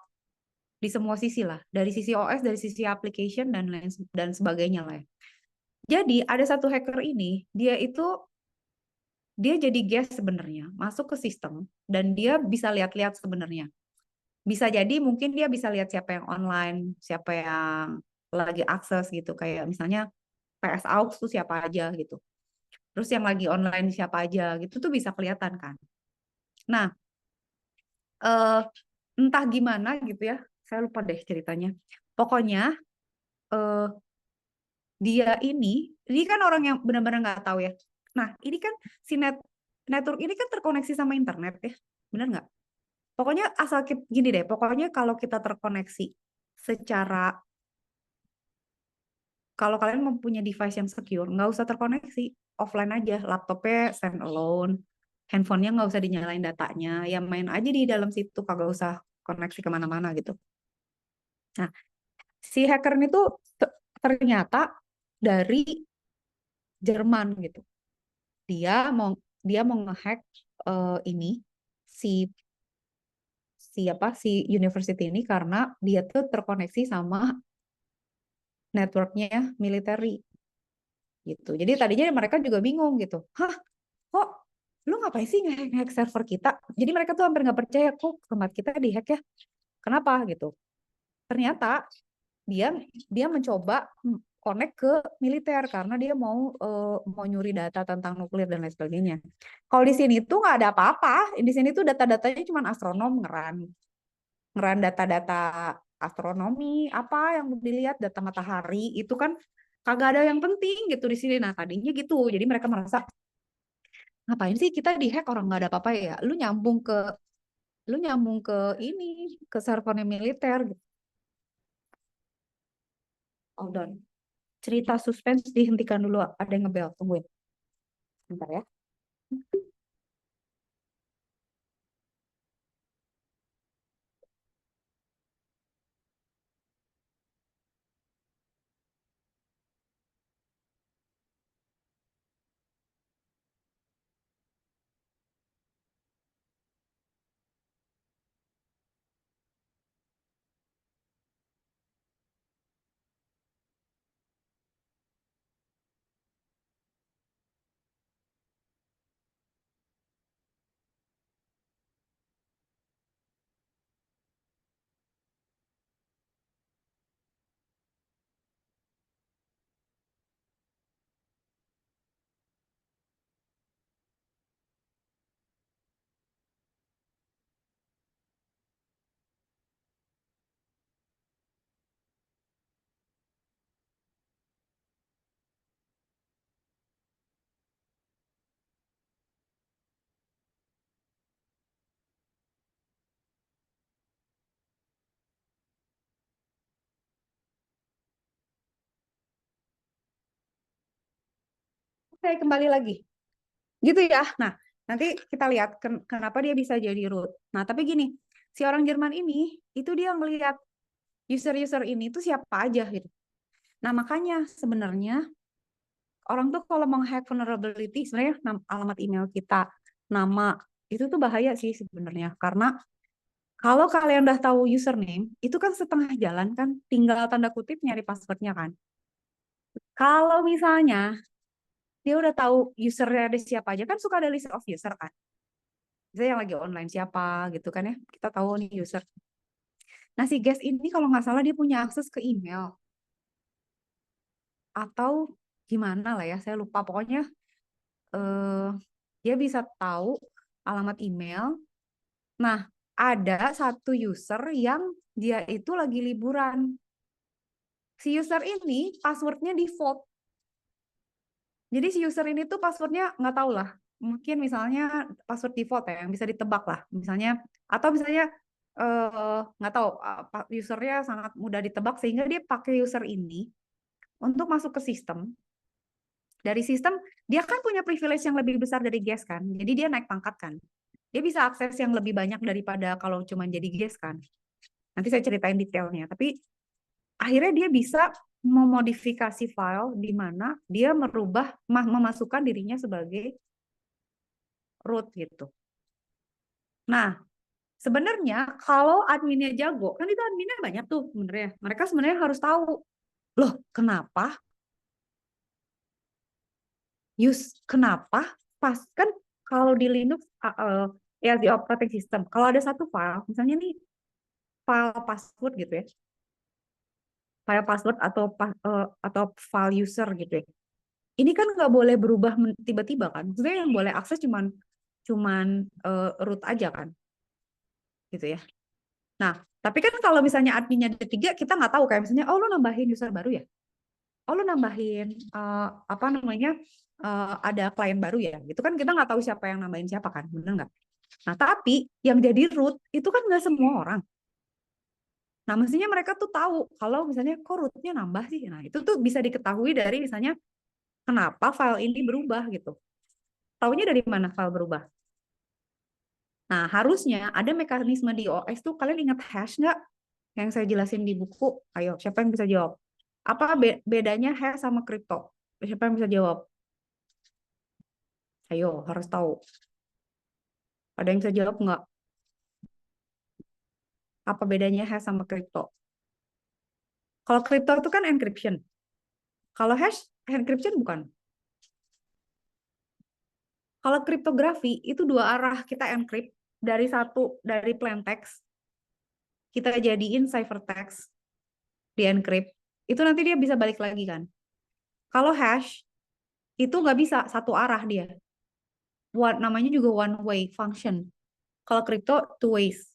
sisi lah, dari sisi OS, dari sisi application dan lain dan sebagainya lah ya. Jadi ada satu hacker ini, dia jadi guest sebenarnya, masuk ke sistem dan dia bisa lihat-lihat sebenarnya. Bisa jadi mungkin dia bisa lihat siapa yang online, siapa yang lagi akses gitu, kayak misalnya PS Aux tuh siapa aja gitu. Terus yang lagi online siapa aja gitu tuh bisa kelihatan kan. Nah, eh, entah gimana gitu ya, saya lupa deh ceritanya. Pokoknya eh, ini kan orang yang benar-benar nggak tahu ya. Nah, ini kan si network ini kan terkoneksi sama internet ya, benar nggak? Pokoknya asal gini deh, pokoknya kalau kita terkoneksi secara, kalau kalian mempunyai device yang secure, nggak usah terkoneksi, offline aja, laptopnya stand alone, handphonenya nggak usah dinyalain datanya, ya main aja di dalam situ, kagak usah koneksi kemana-mana gitu. Nah, si hacker ini tuh ternyata dari Jerman gitu. Dia mau dia mau ngehack ini si si university ini karena dia tuh terkoneksi sama networknya military gitu. Jadi tadinya mereka juga bingung gitu. Hah, kok lu ngapain sih nge-hack server kita? Jadi mereka tuh hampir nggak percaya kok tempat kita dihack ya. Kenapa gitu? Ternyata dia dia mencoba connect ke militer karena dia mau nyuri data tentang nuklir dan lain sebagainya. Kalau di sini tuh nggak ada apa-apa. Di sini tuh data-datanya cuma astronom ngeran ngeran data-data astronomi, apa yang dilihat data matahari itu kan kagak ada yang penting gitu di sini. Nah tadinya gitu, jadi mereka merasa ngapain sih kita dihack orang nggak ada apa-apa ya? Lu nyambung ke ini ke servernya militer gitu. Hold on. Cerita suspense dihentikan dulu. Ada yang ngebel, tungguin. Bentar ya. Oke, kembali lagi. Gitu ya. Nah, nanti kita lihat kenapa dia bisa jadi root. Nah, tapi gini, si orang Jerman ini, itu dia ngelihat user-user ini tuh siapa aja gitu. Nah, makanya sebenarnya orang tuh kalau menghack vulnerability, sebenarnya alamat email kita, nama, itu tuh bahaya sih sebenarnya. Karena kalau kalian udah tahu username, itu kan setengah jalan kan, tinggal tanda kutip nyari passwordnya kan. Kalau misalnya dia udah tahu usernya ada siapa aja, kan suka ada list of user kan. Misalnya yang lagi online siapa gitu kan ya, kita tahu nih user. Nah si guest ini kalau nggak salah dia punya akses ke email atau gimana lah ya, saya lupa. Pokoknya eh, dia bisa tahu alamat email. Nah ada satu user yang dia itu lagi liburan. Si user ini passwordnya default. Jadi si user ini tuh passwordnya nggak tahu lah. mungkin misalnya password default ya, yang bisa ditebak lah. Misalnya, atau misalnya nggak tahu usernya sangat mudah ditebak sehingga dia pakai user ini untuk masuk ke sistem. Dari sistem dia kan punya privilege yang lebih besar dari guest kan. Jadi dia naik pangkat kan. Dia bisa akses yang lebih banyak daripada kalau cuma jadi guest kan. Nanti saya ceritain detailnya. Tapi akhirnya dia bisa memodifikasi file di mana dia merubah memasukkan dirinya sebagai root gitu. Nah, sebenarnya kalau adminnya jago, kan itu adminnya banyak tuh sebenarnya. Mereka sebenarnya harus tahu, loh kenapa? Kenapa? Pas kan kalau di Linux ya di operating system, kalau ada satu file, misalnya nih file password gitu ya, file password atau file user gitu ya. Ini kan nggak boleh berubah tiba-tiba kan. Maksudnya yang boleh akses cuman cuman root aja kan, gitu ya. Nah, tapi kan kalau misalnya adminnya ada tiga, kita nggak tahu kayak misalnya, oh lo nambahin user baru ya, oh lo nambahin apa namanya ada klien baru ya, gitu kan kita nggak tahu siapa yang nambahin siapa kan, bener nggak? Nah, tapi yang jadi root itu kan nggak semua orang. Nah, mestinya mereka tuh tahu kalau misalnya kok rootnya nambah sih. Nah, itu tuh bisa diketahui dari misalnya kenapa file ini berubah gitu. Taunya dari mana file berubah? Nah, harusnya ada mekanisme di OS tuh, kalian ingat hash nggak? Yang saya jelasin di buku. Ayo, siapa yang bisa jawab? Apa bedanya hash sama kripto? Siapa yang bisa jawab? Ayo, harus tahu. Ada yang bisa jawab nggak? Apa bedanya hash sama kripto? Kalau kripto itu kan encryption. Kalau hash, encryption bukan. Kalau kriptografi itu dua arah, kita encrypt dari plain text, kita jadiin ciphertext, di encrypt. Itu nanti dia bisa balik lagi kan. Kalau hash itu nggak bisa satu arah dia. Namanya juga one way function. Kalau kripto two ways.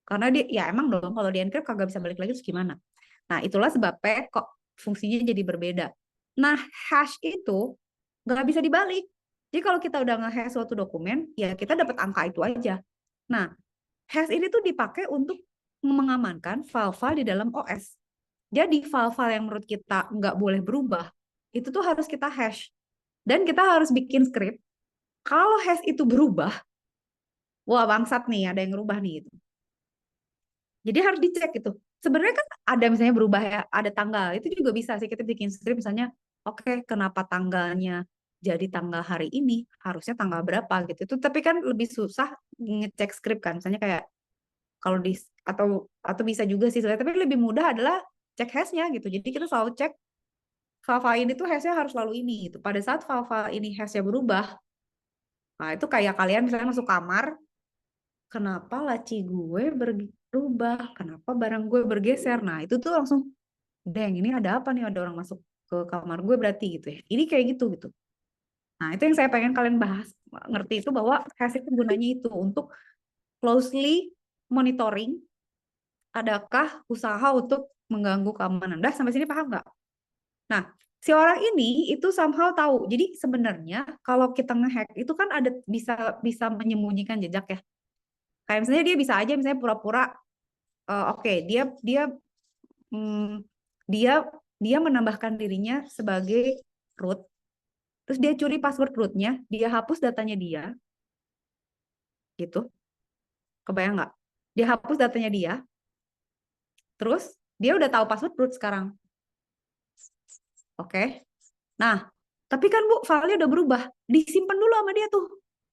Karena dia ya emang dong kalau di encrypt kagak bisa balik lagi terus gimana. Nah, itulah sebabnya kok fungsinya jadi berbeda. Nah, hash itu nggak bisa dibalik. Jadi kalau kita udah nge-hash suatu dokumen, ya kita dapat angka itu aja. Nah, hash ini tuh dipakai untuk mengamankan file-file di dalam OS. Jadi file-file yang menurut kita nggak boleh berubah, itu tuh harus kita hash. Dan kita harus bikin script. Kalau hash itu berubah, wah bangsat nih, ada yang berubah nih gitu. Jadi harus dicek gitu. Sebenarnya kan ada misalnya berubah ya, ada tanggal. Itu juga bisa sih kita bikin script misalnya, oke, kenapa tanggalnya jadi tanggal hari ini, harusnya tanggal berapa gitu. Itu tapi kan lebih susah ngecek script kan. Misalnya kayak kalau di atau bisa juga sih sebenarnya, tapi lebih mudah adalah cek hashnya gitu. Jadi kita selalu cek file-file ini tuh hashnya harus selalu ini gitu. Pada saat file-file ini hashnya berubah, nah itu kayak kalian misalnya masuk kamar, kenapa laci gue berubah, kenapa barang gue bergeser. Nah, itu tuh langsung, deng, ini ada apa nih, ada orang masuk ke kamar gue berarti gitu ya. Ini kayak gitu gitu. Nah, itu yang saya pengen kalian bahas, ngerti itu bahwa hash itu gunanya itu untuk closely monitoring adakah usaha untuk mengganggu keamanan. Dah sampai sini paham nggak? Nah, si orang ini itu somehow tahu. Jadi sebenarnya kalau kita ngehack itu kan ada bisa bisa menyembunyikan jejak ya. Kayak misalnya dia bisa aja misalnya pura-pura oke, hmm, dia dia menambahkan dirinya sebagai root, terus dia curi password rootnya, dia hapus datanya dia, gitu. Kebayang nggak? Dia hapus datanya dia, terus dia udah tahu password root sekarang. Oke. Nah, tapi kan Bu, filenya udah berubah. Disimpan dulu sama dia tuh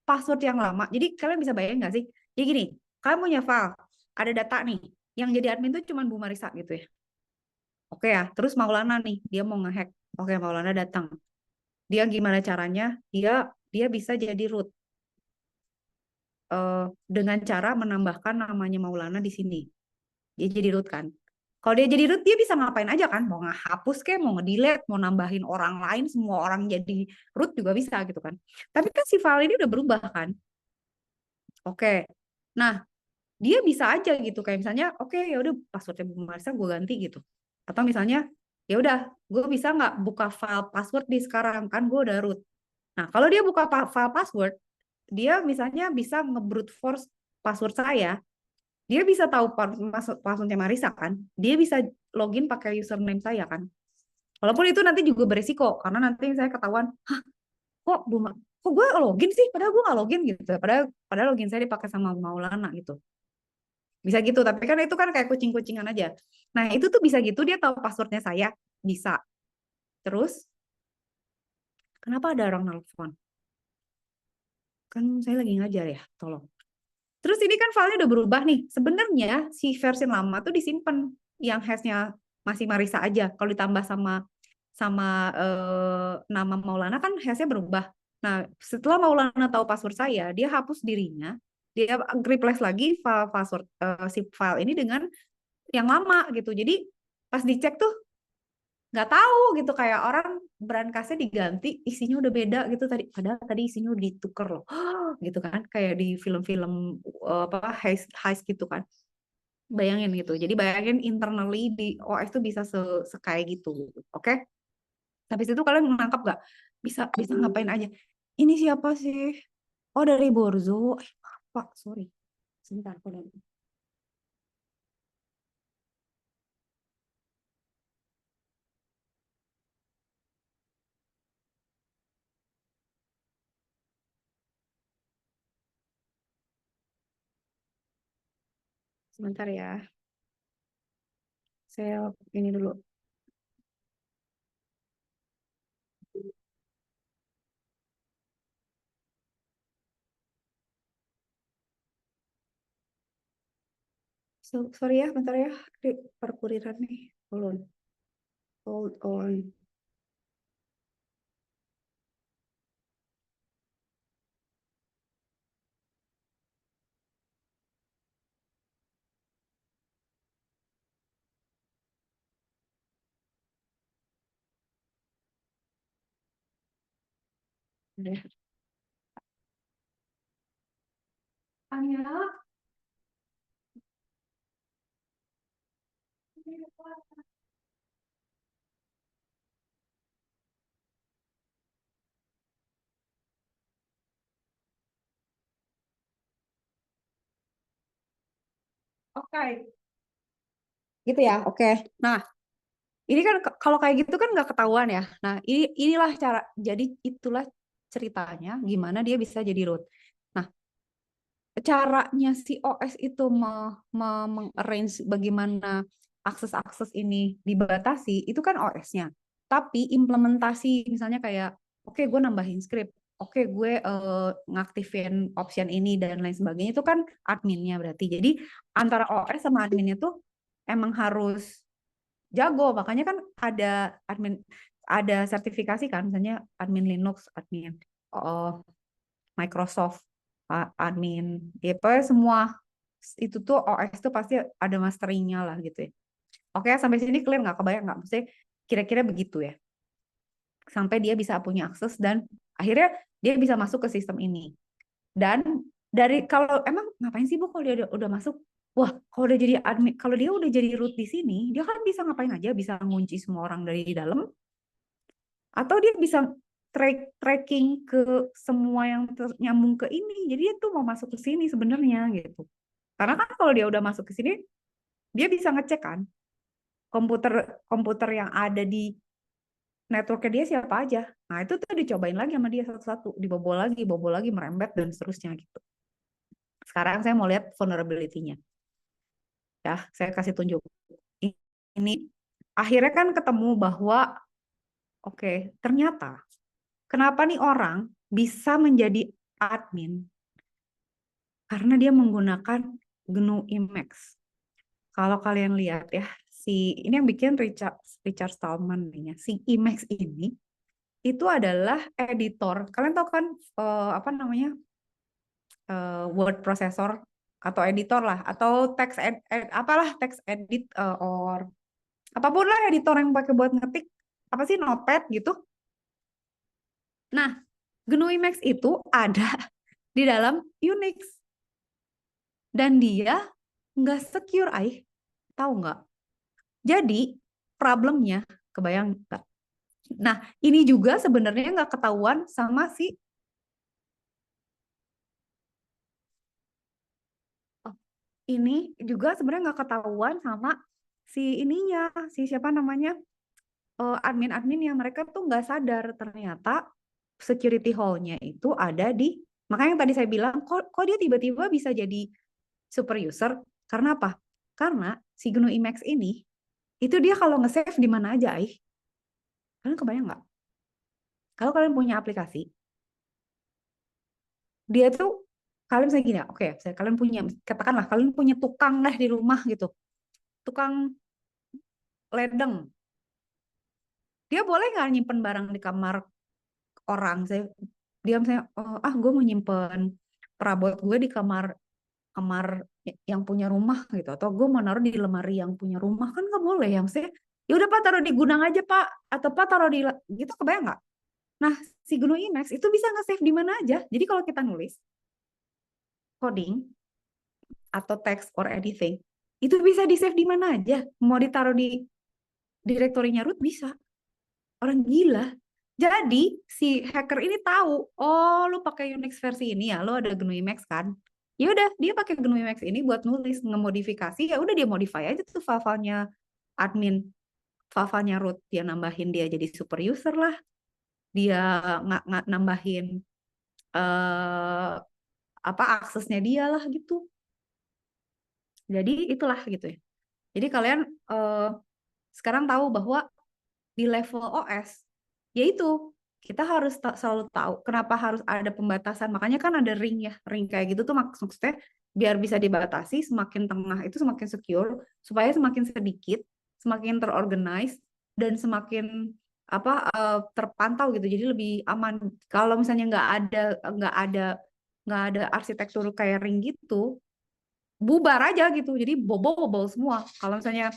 password yang lama. Jadi kalian bisa bayangin nggak sih? Jadi gini, kalian punya file, ada data nih. Yang jadi admin tuh cuma Bu Marisa gitu ya. Oke ya, terus Maulana nih, dia mau ngehack. Oke, Maulana datang. Dia gimana caranya? Dia bisa jadi root dengan cara menambahkan namanya Maulana di sini. Dia jadi root kan. Kalau dia jadi root, dia bisa ngapain aja kan? Mau ngehapus kayak, mau ngedelete, mau nambahin orang lain, semua orang jadi root juga bisa gitu kan. Tapi kan si file ini udah berubah kan. Oke. Nah, dia bisa aja gitu kayak misalnya, oke ya udah passwordnya Bu Marisa gue ganti gitu. Atau misalnya, ya udah, gue bisa nggak buka file password di sekarang kan gue udah root. Nah, kalau dia buka file password, dia misalnya bisa nge-brute force password saya, dia bisa tahu passwordnya Marisa kan, dia bisa login pakai username saya kan. Walaupun itu nanti juga berisiko karena nanti saya ketahuan, hah kok kok gue login sih, padahal gue nggak login gitu, padahal padahal login saya dipakai sama Maulana gitu. Bisa gitu, tapi kan itu kan kayak kucing-kucingan aja. Nah itu tuh bisa gitu, dia tahu passwordnya saya, bisa. Terus kenapa ada orang nelfon? Kan saya lagi ngajar ya, tolong. Terus ini kan filenya udah berubah nih. Sebenarnya si versi lama tuh disimpan, yang hashnya masih Marisa aja. Kalau ditambah sama sama nama Maulana kan hashnya berubah. Nah, setelah Maulana tahu password saya, dia hapus dirinya, dia replace lagi file password si file ini dengan yang lama gitu. Jadi pas dicek tuh nggak tahu gitu, kayak orang berangkasnya diganti, isinya udah beda gitu tadi, padahal tadi isinya udah ditukar loh. Gitu kan, kayak di film-film apa heist gitu kan, bayangin gitu. Jadi bayangin internally di OS tuh bisa kayak gitu. Oke, habis itu kalian menangkap nggak, bisa bisa ngapain aja. Ini siapa sih? Oh, dari Borzo. Pak, sorry, sebentar aku sebentar ya, saya ini dulu. Sorry ya, bentar ya, perkuriran nih. Hold on. Udah. Anya. Oke, gitu ya. Oke. Nah, ini kan kalau kayak gitu kan nggak ketahuan ya. Nah, inilah cara. Jadi itulah ceritanya gimana dia bisa jadi root. Nah, caranya si OS itu arrange bagaimana akses-akses ini dibatasi, itu kan OS-nya. Tapi implementasi misalnya kayak, oke gue nambahin script, oke gue ngaktifin option ini dan lain sebagainya, itu kan adminnya berarti. Jadi antara OS sama adminnya tuh emang harus jago. Makanya kan ada admin, ada sertifikasi kan, misalnya admin Linux, admin oh, Microsoft, admin, ya pokoknya semua itu tuh OS tuh pasti ada masteringnya lah gitu ya. Oke, sampai sini clear nggak? Kebayang nggak? Maksudnya kira-kira begitu ya. Sampai dia bisa punya akses dan akhirnya dia bisa masuk ke sistem ini. Dan dari, kalau emang ngapain sih Bu kalau dia udah masuk? Wah, kalau udah jadi admin, kalau dia udah jadi root di sini, dia kan bisa ngapain aja, bisa ngunci semua orang dari dalam, atau dia bisa tracking ke semua yang nyambung ke ini. Jadi dia tuh mau masuk ke sini sebenarnya gitu. Karena kan kalau dia udah masuk ke sini, dia bisa ngecek kan komputer komputer yang ada di networknya dia siapa aja. Nah itu tuh dicobain lagi sama dia satu-satu, dibobol lagi, merembet dan seterusnya gitu. Sekarang saya mau lihat vulnerability-nya. Ya, saya kasih tunjuk. Ini akhirnya kan ketemu bahwa oke, ternyata kenapa nih orang bisa menjadi admin? Karena dia menggunakan GNU Emacs. Kalau kalian lihat ya, ini yang bikin Richard Richard Stallman nih ya, si Emacs ini itu adalah editor. Kalian tahu kan apa namanya, word processor atau editor lah, atau apalah text edit, or apapun lah editor yang pakai buat ngetik, apa sih, Notepad gitu. Nah, GNU Emacs itu ada di dalam Unix dan dia nggak secure, tahu nggak? Jadi problemnya, kebayang nggak? Nah, ini juga sebenarnya nggak ketahuan sama si ini juga sebenarnya nggak ketahuan sama si ininya, si siapa namanya, admin-adminnya. Mereka tuh nggak sadar ternyata security hall-nya itu ada di, makanya yang tadi saya bilang kok dia tiba-tiba bisa jadi super user. Karena apa? Karena si GNU Emacs ini itu dia kalau nge-save di mana aja, kalian kebayang nggak? Kalau kalian punya aplikasi, dia tuh, kalian misalnya gini ya, oke, misalnya kalian punya, katakanlah kalian punya tukang deh di rumah gitu, tukang ledeng, dia boleh nggak nyimpen barang di kamar orang? Dia misalnya, oh, gue mau nyimpen perabot gue di kamar kamar yang punya rumah gitu, atau gue mau naruh di lemari yang punya rumah, kan nggak boleh. Yang saya, ya udah Pak, taruh di gudang aja Pak, atau Pak taruh di gitu, kebayang nggak? Nah, si GNU Emacs itu bisa nge-save di mana aja. Jadi kalau kita nulis coding atau text or anything, itu bisa di-save di mana aja. Mau ditaruh di direktorinya root bisa. Orang gila. Jadi si hacker ini tahu, oh lu pakai Unix versi ini ya, lu ada GNU Emacs kan? Ya udah, dia pakai GNU Emacs ini buat nulis, ngemodifikasi, ya udah dia modify aja tuh file-filenya admin, file-filenya root, dia nambahin dia jadi super user lah, dia nggak nambahin eh apa aksesnya dia lah gitu. Jadi itulah gitu ya. Jadi kalian eh, sekarang tahu bahwa di level OS, yaitu kita harus selalu tahu kenapa harus ada pembatasan. Makanya kan ada ring ya, ring kayak gitu tuh maksudnya biar bisa dibatasi, semakin tengah itu semakin secure, supaya semakin sedikit, semakin terorganize dan semakin apa terpantau gitu. Jadi lebih aman. Kalau misalnya nggak ada arsitektur kayak ring gitu, bubar aja gitu. Jadi bobol-bobol semua. Kalau misalnya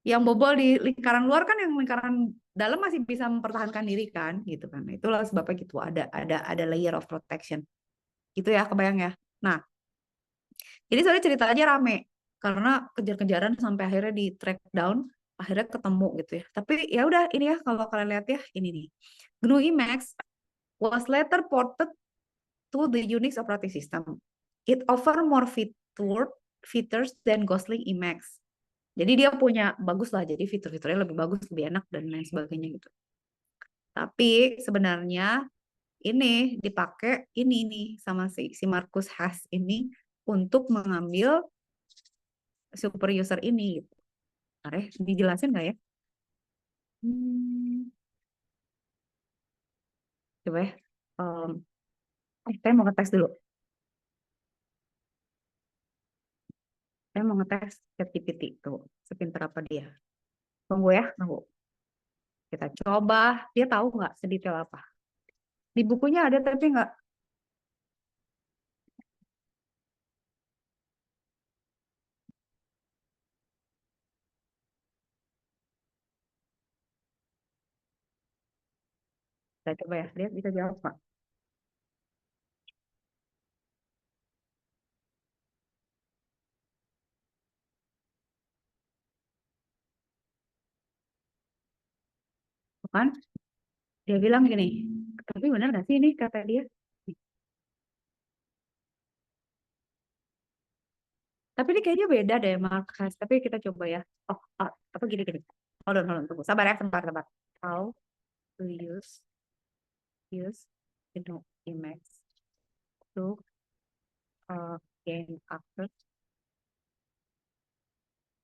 yang bobol di lingkaran luar kan yang lingkaran dalam masih bisa mempertahankan diri kan gitu kan. Nah, itulah sebabnya gitu ada layer of protection. Gitu ya, kebayang ya. Nah, jadi soalnya ceritanya rame karena kejar-kejaran sampai akhirnya di track down, akhirnya ketemu gitu ya. Tapi ya udah ini ya, kalau kalian lihat ya ini nih. GNU Emacs was later ported to the Unix operating system. It offer more features than Gosling Emacs. Jadi dia punya bagus lah, jadi fitur-fiturnya lebih bagus, lebih enak dan lain sebagainya gitu. Tapi sebenarnya ini dipakai ini nih sama si Marcus Haas ini untuk mengambil super user ini gitu. Dijelasin nggak ya? Hmm, coba ya. Um, saya mau ngetes dulu. Saya mau ngetes ChatGPT tuh, sepintar apa dia. Tunggu ya, tunggu. Kita coba. Dia tahu nggak sedetail apa? Di bukunya ada tapi nggak. Saya coba ya. Dia bisa jawab nggak? Bukan? Dia bilang gini, tapi benar nggak sih ini kata dia? Tapi ini kayaknya beda deh, Marcus. Tapi kita coba ya. Apa gini-gini. Hold on, tunggu. Sabar ya, sabar. How to use Emacs to gain access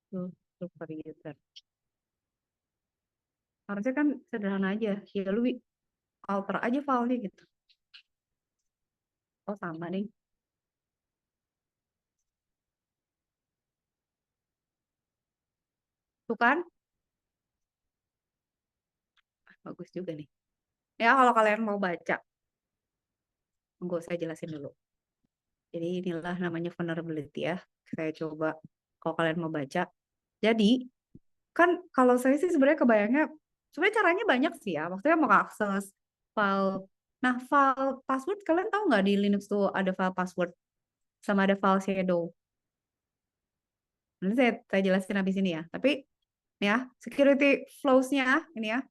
to super user. Harusnya kan sederhana aja. Ya lu alter aja filenya gitu. Oh sama nih. Tuh kan? Bagus juga nih. Ya kalau kalian mau baca, nggak saya jelasin dulu. Jadi inilah namanya vulnerability ya. Saya coba kalau kalian mau baca. Jadi kan kalau saya sih sebenarnya kebayangnya, sebenarnya caranya banyak sih ya. Maksudnya mau akses file. Nah, file password kalian tahu nggak di Linux tuh ada file password sama ada file shadow. Nanti saya jelasin habis ini ya. Tapi ya, security flows-nya ini ya.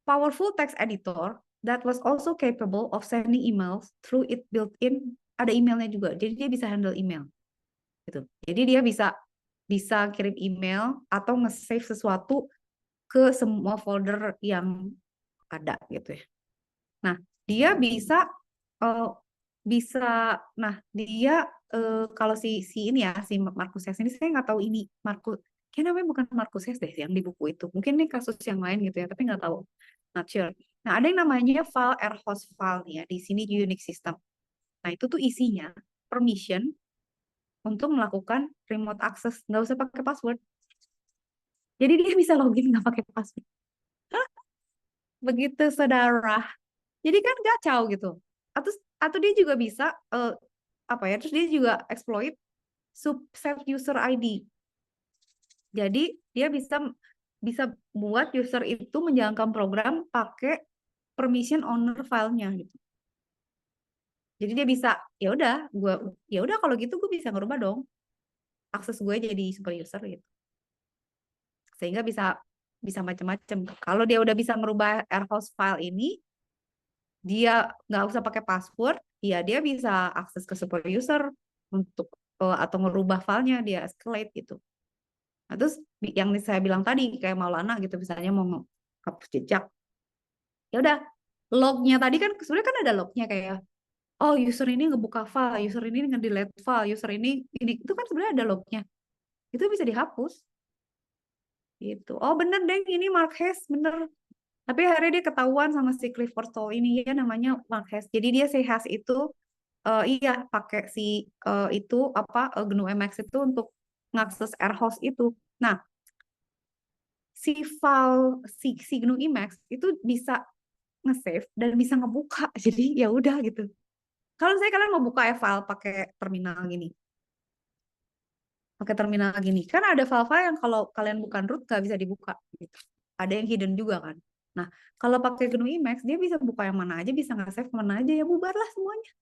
Powerful text editor that was also capable of sending emails through its built-in ada emailnya juga. Jadi dia bisa handle email gitu. Jadi dia bisa bisa kirim email atau nge-save sesuatu ke semua folder yang ada gitu ya. Nah, dia bisa eh, bisa nah dia kalau si ini ya si Markus Hess ini saya nggak tahu ini Markus kayak namanya bukan Markus Hess deh yang di buku itu. Mungkin ini kasus yang lain gitu ya, tapi nggak tahu. Not sure. Nah, ada yang namanya file air host file nih ya di sini di Unix system. Nah, itu tuh isinya permission untuk melakukan remote access, nggak usah pakai password. Jadi dia bisa login nggak pakai password. Begitu, saudara. Jadi kan kacau gitu. Atau dia juga bisa apa ya? Terus dia juga exploit subset user ID. Jadi dia bisa bisa buat user itu menjalankan program pakai permission owner filenya gitu. Jadi dia bisa ya udah kalau gitu gue bisa ngerubah dong akses gue jadi super user gitu. Sehingga bisa bisa macam-macam. Kalau dia udah bisa ngerubah airhost file ini, dia nggak usah pakai password, ya dia bisa akses ke super user untuk atau ngerubah filenya dia escalate gitu. Nah, terus yang saya bilang tadi kayak Maulana gitu misalnya mau hapus jejak, ya udah lognya tadi kan sebenarnya kan ada lognya kayak oh user ini ngebuka file, user ini nge-delete file, user ini itu kan sebenarnya ada lognya. Itu bisa dihapus gitu. Oh bener deh ini Mark Hess bener. Tapi akhirnya dia ketahuan sama si Clifford Stoll ini ya namanya Mark Hess. Jadi dia si Hess itu iya pakai si itu apa GNU Emacs itu untuk ngakses AirHost itu. Nah, si file si GNU Emacs itu bisa nge-save dan bisa ngebuka. Jadi ya udah gitu. Kalau saya kalian mau buka ya file pakai terminal gini, kan ada file-file yang kalau kalian bukan root nggak bisa dibuka gitu. Ada yang hidden juga kan. Nah, kalau pakai GNU Emacs dia bisa buka yang mana aja, bisa nge-save kemana aja ya bubarlah semuanya.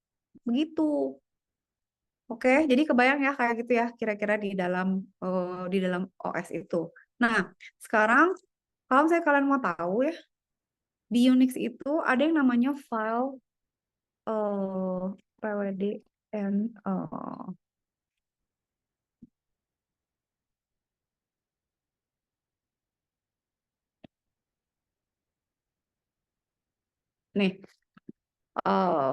Begitu. Oke, jadi kebayang ya kayak gitu ya kira-kira di dalam OS itu. Nah, sekarang kalau saya kalian mau tahu ya, di Unix itu ada yang namanya file pwdn nih eh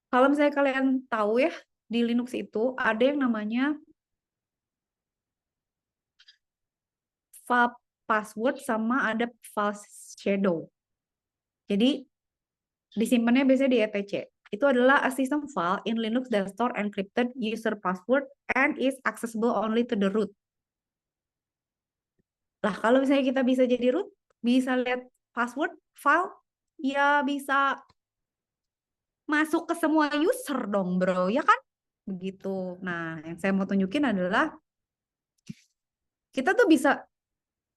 kalau misalnya kalian tahu ya di Linux itu ada yang namanya file password sama ada file shadow. Jadi disimpannya biasanya di etc. Itu adalah a system file in Linux that store encrypted user password and is accessible only to the root. Lah, kalau misalnya kita bisa jadi root, bisa lihat password file, ya bisa masuk ke semua user dong, bro, ya kan? Begitu. Nah, yang saya mau tunjukin adalah kita tuh bisa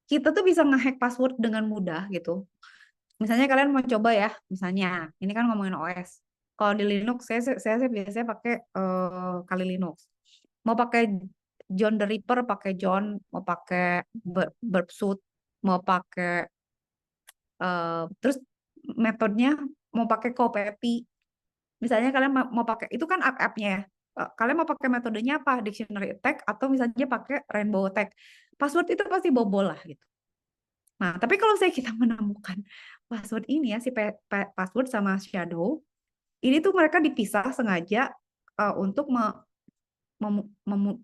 kita tuh bisa ngehack password dengan mudah gitu. Misalnya kalian mau coba ya, misalnya ini kan ngomongin OS. Kalau di Linux saya biasanya pakai kali Linux. Mau pakai John the Ripper, pakai John, mau pakai Burp Suite, mau pakai terus metodenya mau pakai copy. Misalnya kalian mau pakai itu kan app-appnya ya. Kalian mau pakai metodenya apa? Dictionary attack atau misalnya pakai rainbow attack. Password itu pasti bobol lah gitu. Nah, tapi kalau saya kita menemukan password ini ya si password sama shadow, ini tuh mereka dipisah sengaja untuk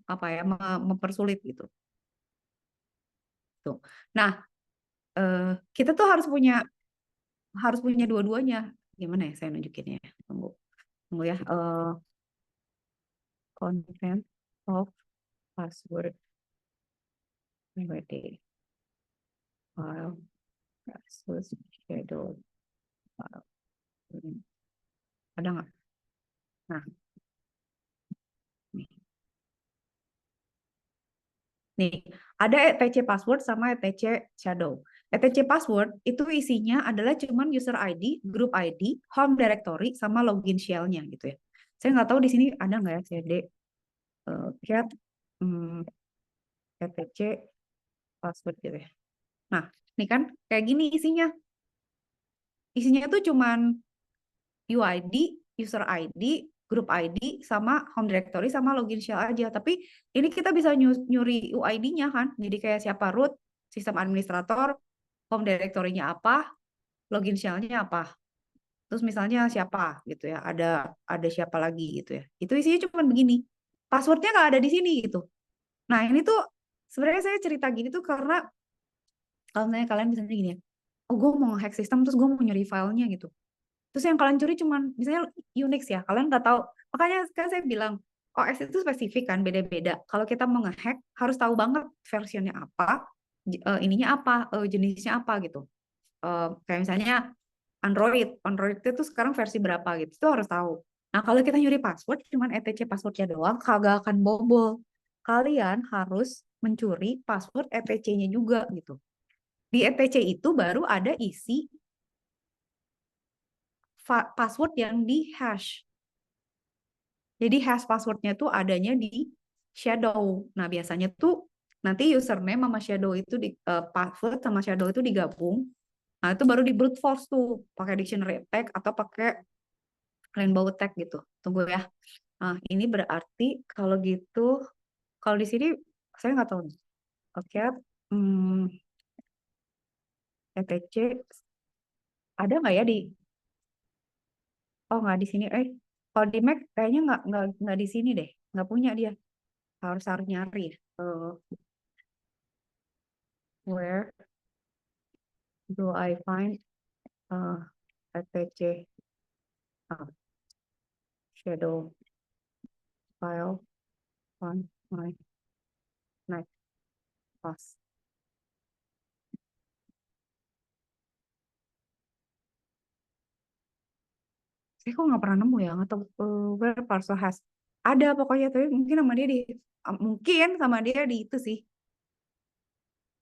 apa ya mempersulit gitu. Tuh. Nah, eh, kita tuh harus punya dua-duanya. Gimana ya saya nunjukinnya? Tunggu, tunggu ya. Content of password PWD file versus shadow file. Ada nggak? Nah, nih. Nih, ada etc password sama etc shadow. etc password itu isinya adalah cuman user ID, group ID, home directory, sama login shell-nya gitu ya. Saya nggak tahu di sini ada nggak ya cd cat etc password gitu ya. Nah, ini kan kayak gini isinya. Isinya itu cuman UID, user ID, group ID sama home directory sama login shell aja. Tapi ini kita bisa nyuri UID-nya kan. Jadi kayak siapa root, sistem administrator, home directory-nya apa, login shell-nya apa. Terus misalnya siapa gitu ya, ada siapa lagi gitu ya. Itu isinya cuma begini. Passwordnya nggak ada di sini gitu. Nah ini tuh sebenarnya saya cerita gini tuh karena kalau misalnya kalian misalnya gini ya, oh gue mau hack sistem terus gue mau nyuri filenya gitu. Terus yang kalian curi cuman misalnya Unix ya, kalian nggak tahu. Makanya kan saya bilang OS itu spesifik kan, beda-beda. Kalau kita mau ngehack harus tahu banget versionnya apa, ininya apa, jenisnya apa gitu. Kayak misalnya Android itu sekarang versi berapa gitu, itu harus tahu. Nah kalau kita nyuri password, cuman etc passwordnya doang, kagak akan bobol. Kalian harus mencuri password etc-nya juga gitu. Di etc itu baru ada isi password yang di hash. Jadi hash passwordnya tuh adanya di shadow. Nah biasanya tuh nanti username sama shadow itu di password sama shadow itu digabung. Nah itu baru di brute force tuh pakai dictionary tag atau pakai rainbow tag gitu. Tunggu ya. Nah ini berarti kalau gitu, kalau di sini saya nggak tahu nih. Oke, etc ada nggak ya di? Oh nggak di sini. Kalau di Mac kayaknya nggak di sini deh. Nggak punya dia. Harus harus nyari. Where do I find uh, etc shadow file on my Mac OS? Saya kok nggak pernah nemu ya, nggak tahu where parcel has. Ada pokoknya, tapi mungkin sama dia mungkin sama dia di itu sih,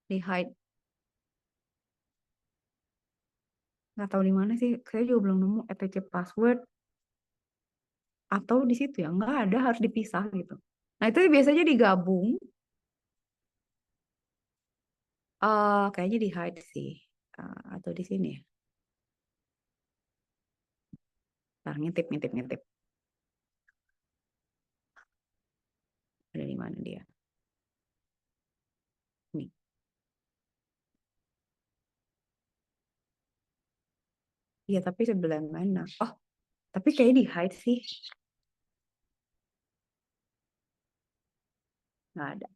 di hide. Nggak tahu di mana sih, saya juga belum nemu etc password atau di situ ya, nggak ada, harus dipisah gitu. Nah itu biasanya digabung, kayaknya di hide sih. Atau di sini ya. Ntar ngintip ngintip ngintip, ada di mana dia nih. Iya tapi sebelah mana? Oh tapi kayak di hide sih, nggak ada,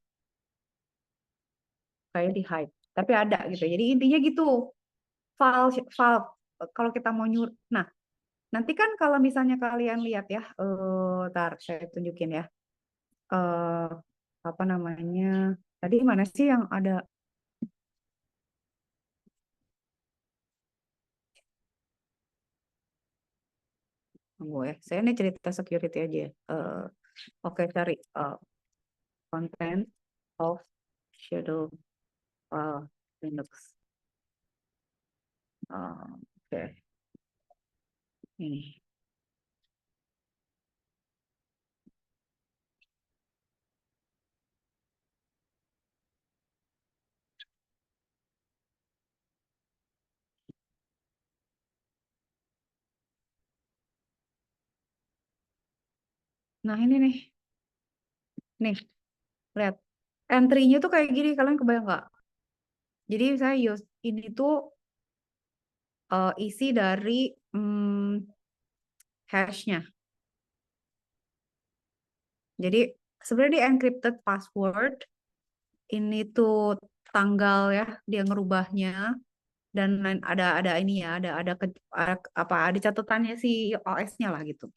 kayak di hide. Tapi ada gitu. Jadi intinya gitu. File kalau kita mau nah nanti kan kalau misalnya kalian lihat ya, tar saya tunjukin ya, eh apa namanya, tadi mana sih yang ada gue, saya ini cerita security aja ya. Oke cari content of shadow Linux. Oke ini, nah ini nih lihat entry-nya tuh kayak gini, kalian kebayang nggak? Jadi saya use ini tuh isi dari hashnya. Jadi sebenarnya di encrypted password ini tuh tanggal ya dia ngerubahnya, dan ada ini ya, apa ada catatannya si OS-nya lah gitu.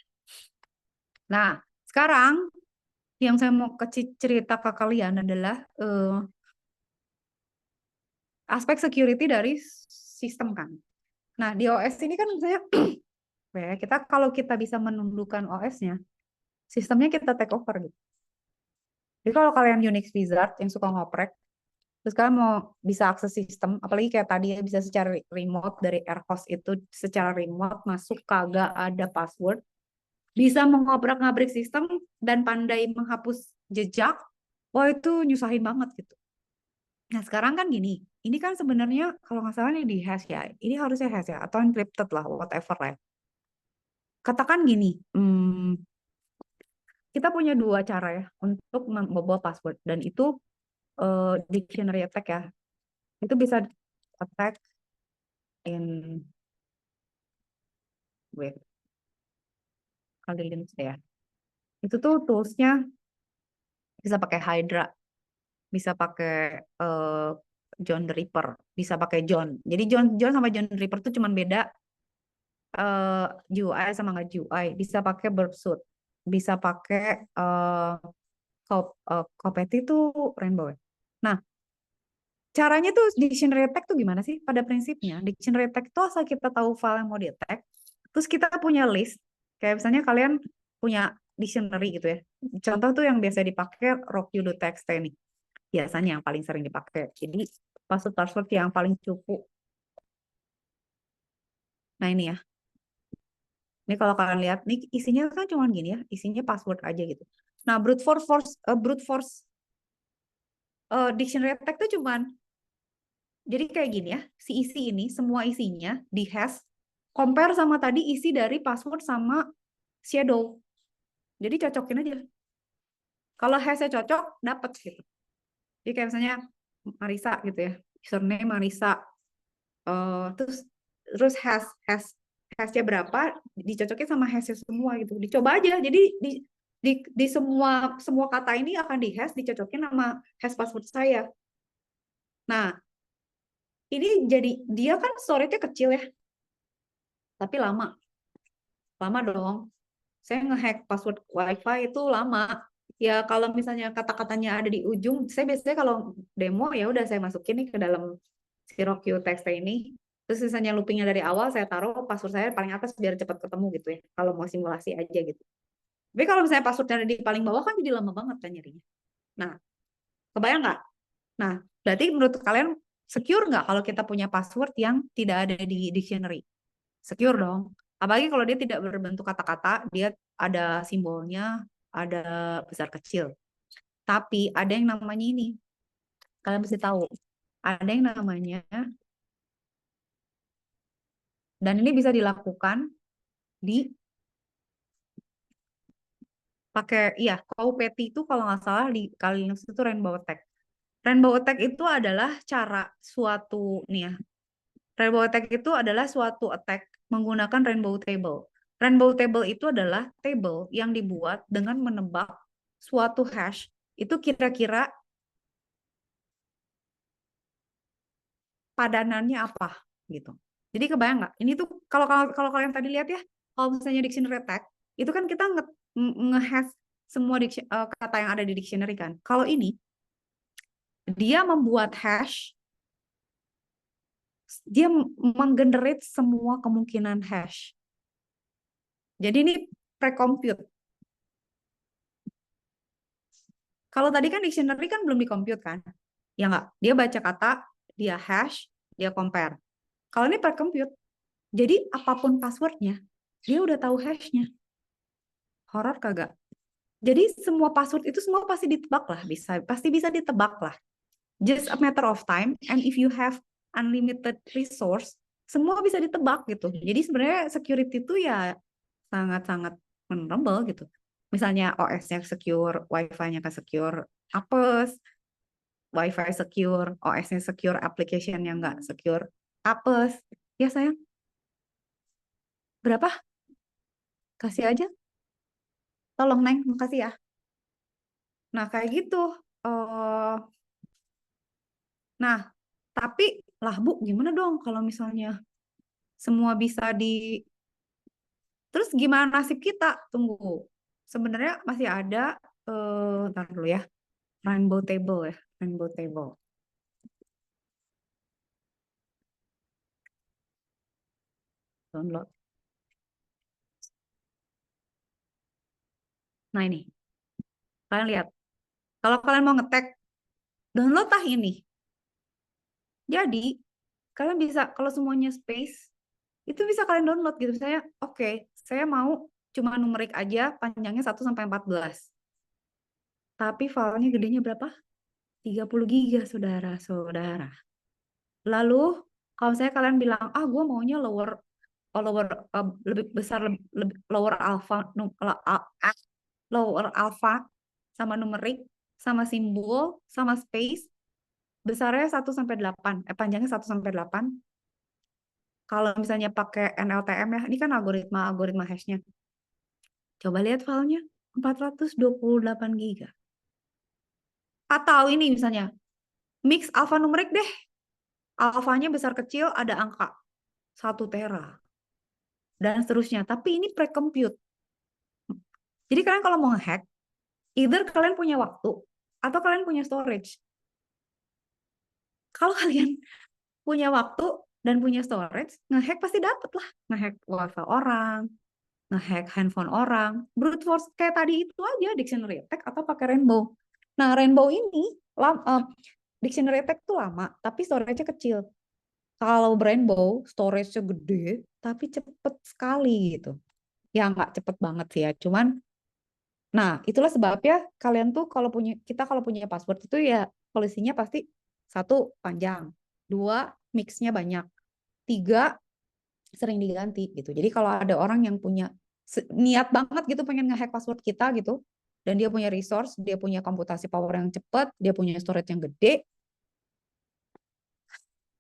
Nah, sekarang yang saya mau cerita ke kalian adalah aspek security dari sistem kan. Nah, di OS ini kan misalnya kita kalau kita bisa menundukkan OS-nya, sistemnya kita take over gitu. Jadi kalau kalian Unix wizard yang suka ngoprek, terus kalian mau bisa akses sistem, apalagi kayak tadi ya bisa secara remote dari AirHost itu secara remote masuk kagak ada password, bisa mengobrak-ngabrik sistem dan pandai menghapus jejak, wah itu nyusahin banget gitu. Nah sekarang kan gini, ini kan sebenarnya kalau nggak salah ini di hash ya, ini harusnya hash ya, atau encrypted lah, whatever lah. Ya. Katakan gini, kita punya dua cara ya untuk membobol password, dan itu dictionary attack ya. Itu bisa attack in, wait, kali links ya. Itu tuh toolsnya bisa pakai Hydra, bisa pakai John the Ripper, bisa pakai John. Jadi John John sama John the Ripper tuh cuman beda GUI sama nggak GUI. Bisa pakai Burp Suite, bisa pakai Kopeti itu Rainbow ya. Nah, caranya tuh dictionary attack tuh gimana sih? Pada prinsipnya, dictionary attack tuh asal kita tahu file yang mau di attack, terus kita punya list. Kayak misalnya kalian punya dictionary gitu ya. Contoh tuh yang biasa dipakai rockyou.txt nih. Biasanya yang paling sering dipakai. Jadi password-password yang paling cukup. Nah ini ya. Ini kalau kalian lihat, nih isinya kan cuma gini ya. Isinya password aja gitu. Nah, brute force dictionary attack tuh cuman jadi kayak gini ya, si isi ini, semua isinya di hash, compare sama tadi isi dari password sama shadow. Jadi cocokin aja. Kalau hashnya cocok, dapat gitu. Jadi kayak misalnya Marisa gitu ya, username Marisa, terus terus hashnya berapa, dicocokin sama hashnya semua gitu. Dicoba aja. Jadi di semua semua kata ini akan di hash, dicocokin sama hash password saya. Nah, ini jadi dia kan storage-nya kecil ya, tapi lama. Lama dong. Saya ngehack password WiFi itu lama. Ya kalau misalnya kata-katanya ada di ujung, saya biasanya kalau demo ya udah saya masukin nih ke dalam si Rockio text ini. Terus misalnya loopingnya dari awal saya taruh password saya paling atas biar cepat ketemu gitu ya. Kalau mau simulasi aja gitu. Tapi kalau misalnya passwordnya ada di paling bawah kan jadi lama banget kan nyarinya. Nah, kebayang nggak? Nah, berarti menurut kalian secure nggak kalau kita punya password yang tidak ada di dictionary? Secure dong. Apalagi kalau dia tidak berbentuk kata-kata, dia ada simbolnya, ada besar kecil. Tapi ada yang namanya ini, kalian mesti tahu. Ada yang namanya, dan ini bisa dilakukan di pakai, iya, Kaupeti itu kalau nggak salah di Kali Linux itu Rainbow Attack. Rainbow Attack itu adalah cara suatu, nih ya, Rainbow Attack itu adalah suatu attack menggunakan Rainbow Table. Rainbow Table itu adalah table yang dibuat dengan menebak suatu hash itu kira-kira padanannya apa gitu. Jadi kebayang nggak? Ini tuh kalau kalau kalau kalian tadi lihat ya, kalau misalnya dictionary attack, itu kan kita nge-hash semua kata yang ada di dictionary kan. Kalau ini dia membuat hash, dia menggenerate semua kemungkinan hash. Jadi ini pre-compute. Kalau tadi kan dictionary kan belum di-compute kan? Ya nggak? Dia baca kata, dia hash, dia compare. Kalau ini pre-compute, jadi apapun passwordnya, dia udah tahu hashnya. Horor kagak? Jadi semua password itu semua pasti ditebak lah, pasti bisa ditebak lah. Just a matter of time, and if you have unlimited resource, semua bisa ditebak gitu. Jadi sebenarnya security itu ya sangat-sangat vulnerable gitu. Misalnya OS-nya secure, Wi-Fi-nya ke secure, apes, Wi-Fi secure, OS-nya secure, application-nya nggak secure, apes. Ya sayang, berapa? Kasih aja. Tolong Neng, makasih ya. Nah kayak gitu. Uh, nah, tapi lah Bu, gimana dong kalau misalnya semua bisa di... Terus gimana nasib kita? Tunggu. Sebenarnya masih ada, ntar dulu ya, Rainbow Table ya, Rainbow Table. Download. Nah ini, kalian lihat. Kalau kalian mau ngetek, download tah ini. Jadi, kalian bisa, kalau semuanya space, itu bisa kalian download gitu. Saya, oke, saya mau cuma numerik aja, panjangnya 1 sampai 14. Tapi filenya gedenya berapa? 30 giga, saudara-saudara. Lalu, kalau saya kalian bilang, ah gue maunya lower, lebih besar, lebih, lower alpha, lower alpha, sama numerik, sama simbol, sama space, besarnya 1 sampai 8, panjangnya 1 sampai 8. Kalau misalnya pakai NLTM ya, ini kan algoritma hashnya. Coba lihat filenya, 428 giga. Atau ini misalnya, mix alfanumerik deh. Alfanya besar kecil ada angka 1 tera. Dan seterusnya. Tapi ini pre-compute. Jadi kalian kalau mau nge-hack, either kalian punya waktu, atau kalian punya storage. Kalau kalian punya waktu dan punya storage, nge-hack pasti dapet lah. Nge-hack wifi orang, nge-hack handphone orang, brute force kayak tadi itu aja, dictionary attack atau pakai Rainbow. Nah, Rainbow ini dictionary attack tuh lama, tapi storage-nya kecil. Kalau Rainbow storage-nya gede, tapi cepet sekali gitu. Ya nggak cepet banget sih ya, cuman nah itulah sebabnya kalian tuh kita kalau punya password itu ya polisinya pasti 1 panjang, 2 mixnya banyak, 3 sering diganti gitu. Jadi kalau ada orang yang punya niat banget gitu pengen ngehack password kita gitu, dan dia punya resource, dia punya komputasi power yang cepat, dia punya storage yang gede,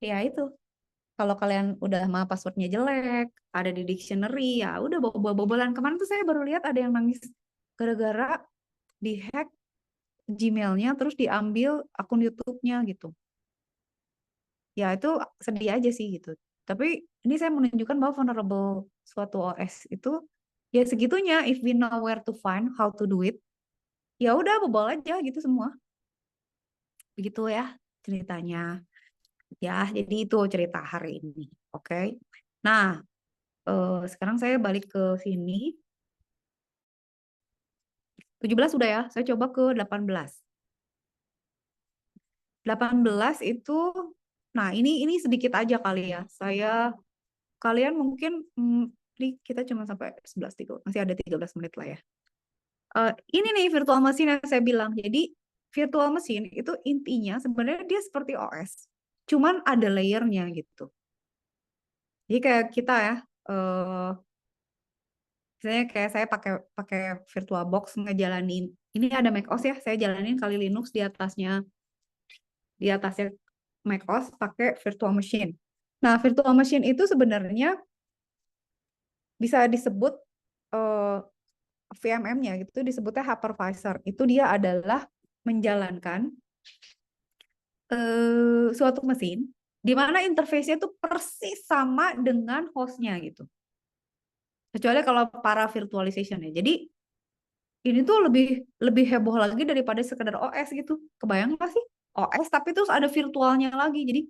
ya itu. Kalau kalian udah mah passwordnya jelek, ada di dictionary, ya udah bobolan. Kemarin tuh saya baru lihat ada yang nangis gara-gara dihack Gmail-nya terus diambil akun YouTube-nya gitu. Ya itu sedih aja sih gitu. Tapi ini saya menunjukkan bahwa vulnerable suatu OS itu ya segitunya. If we know where to find, how to do it, ya udah bobol aja gitu semua. Begitu ya ceritanya. Ya, jadi itu cerita hari ini. Oke. Nah, sekarang saya balik ke sini. 17 sudah ya. Saya coba ke 18. 18 itu nah ini sedikit aja kali ya. Kalian mungkin ini kita cuma sampai 11.30, masih ada 13 menit lah ya. Ini nih virtual machine yang saya bilang. Jadi virtual machine itu intinya sebenarnya dia seperti OS. Cuman ada layernya gitu. Jadi kayak kita ya, misalnya kayak saya pakai pakai VirtualBox ngejalanin. Ini ada macOS ya, saya jalanin kali Linux di atasnya macOS pakai virtual machine. Nah, virtual machine itu sebenarnya bisa disebut VMM-nya gitu disebutnya hypervisor. Itu dia adalah menjalankan suatu mesin di mana interface-nya itu persis sama dengan host-nya gitu. Kecuali kalau para virtualization ya. Jadi ini tuh lebih lebih heboh lagi daripada sekedar OS gitu. Kebayang nggak sih? OS tapi terus ada virtualnya lagi. Jadi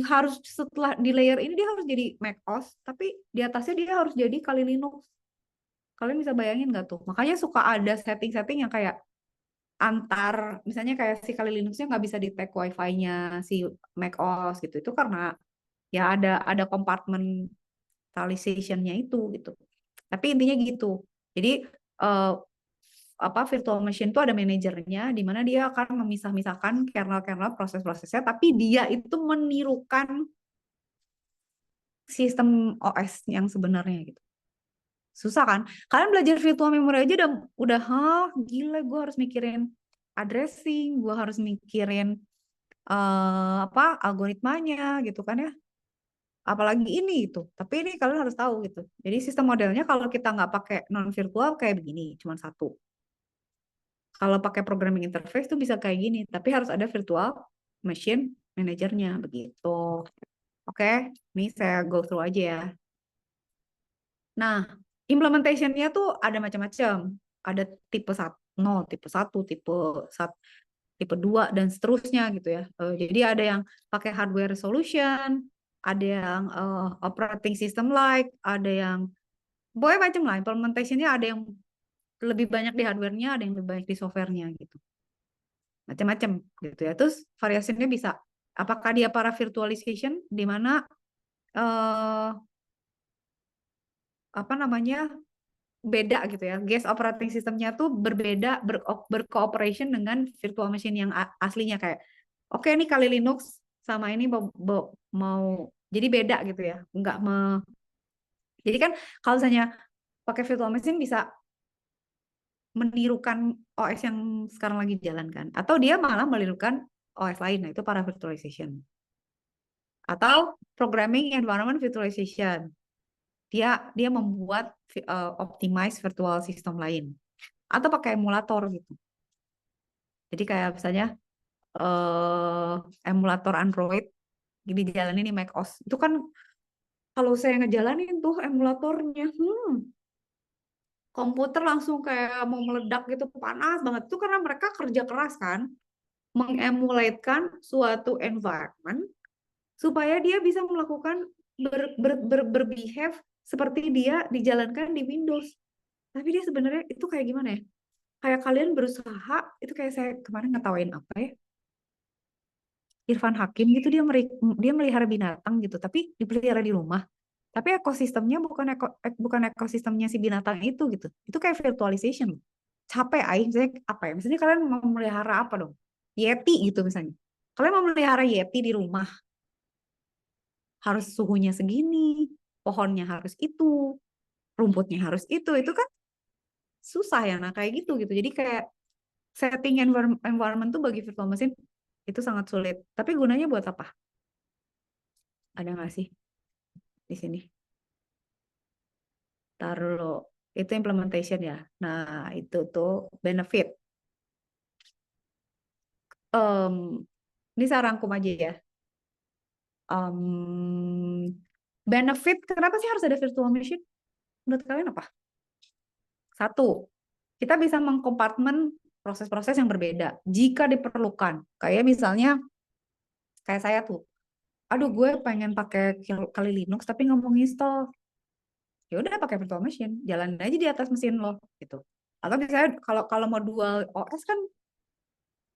harus setelah di layer ini dia harus jadi macOS, tapi di atasnya dia harus jadi kali Linux. Kalian bisa bayangin nggak tuh? Makanya suka ada setting-setting yang kayak misalnya kayak si kali Linuxnya nggak bisa di tag wifi-nya si macOS gitu. Itu karena ya ada compartmentalization-nya itu gitu. Tapi intinya gitu. Jadi eh, virtual machine itu ada manajernya di mana dia akan memisah-misahkan kernel-kernel proses-prosesnya, tapi dia itu menirukan sistem OS yang sebenarnya gitu. Susah kan? Kalian belajar virtual memory aja udah gila gue harus mikirin addressing, gue harus mikirin algoritmanya gitu kan ya. Apalagi ini itu. Tapi ini kalian harus tahu gitu. Jadi sistem modelnya kalau kita nggak pakai non virtual kayak begini, cuma satu. Kalau pakai programming interface tuh bisa kayak gini, tapi harus ada virtual machine manajernya begitu. Oke, ini saya go through aja ya. Nah, implementation-nya tuh ada macam-macam. Ada tipe 1, tipe 1, tipe 2 dan seterusnya gitu ya. Jadi ada yang pakai hardware solution, ada yang operating system like, ada yang boleh macam lah implementation-nya, ada yang lebih banyak di hardware-nya, ada yang lebih banyak di software-nya gitu. Macam-macam gitu ya. Terus variasinya bisa apakah dia para virtualization di mana eh apa namanya beda gitu ya. Guest operating systemnya tuh berbeda berkooperation dengan virtual machine yang aslinya kayak oke ini kali Linux sama ini mau jadi beda gitu ya. Jadi kan kalau misalnya pakai virtual machine bisa menirukan OS yang sekarang lagi dijalankan, atau dia malah menirukan OS lain. Nah, itu para virtualization. Atau programming environment virtualization. Dia membuat optimize virtual system lain, atau pakai emulator gitu. Jadi kayak misalnya eh emulator Android dijalanin di macOS. Itu kan kalau saya ngejalanin tuh emulatornya, komputer langsung kayak mau meledak gitu, panas banget. Itu karena mereka kerja keras kan, mengemulatkan suatu environment supaya dia bisa melakukan berbehave seperti dia dijalankan di Windows. Tapi dia sebenarnya itu kayak gimana ya? Kayak kalian berusaha, itu kayak saya kemarin ngetawain apa ya? Irfan Hakim gitu, dia melihara binatang gitu, tapi dipelihara di rumah. Tapi ekosistemnya bukan ekosistemnya si binatang itu gitu. Itu kayak virtualization. Capek aing, misalnya apa ya? Misalnya kalian mau melihara apa dong? Yeti gitu misalnya. Kalian mau melihara Yeti di rumah, harus suhunya segini, pohonnya harus itu, rumputnya harus itu kan susah ya. Nah kayak gitu gitu. Jadi kayak setting environment tuh bagi virtual machine itu sangat sulit. Tapi gunanya buat apa? Ada nggak sih di sini? Taruh itu implementation ya. Nah itu tuh benefit. Em, ini saya rangkum aja ya. Benefit, kenapa sih harus ada virtual machine? Menurut kalian apa? Satu, kita bisa mengkompartmen proses-proses yang berbeda jika diperlukan. Kayak misalnya, kayak saya tuh, aduh gue pengen pakai kali Linux tapi nggak mau install. Ya udah pakai virtual machine, jalan aja di atas mesin lo gitu. Atau misalnya kalau kalau mau dual OS kan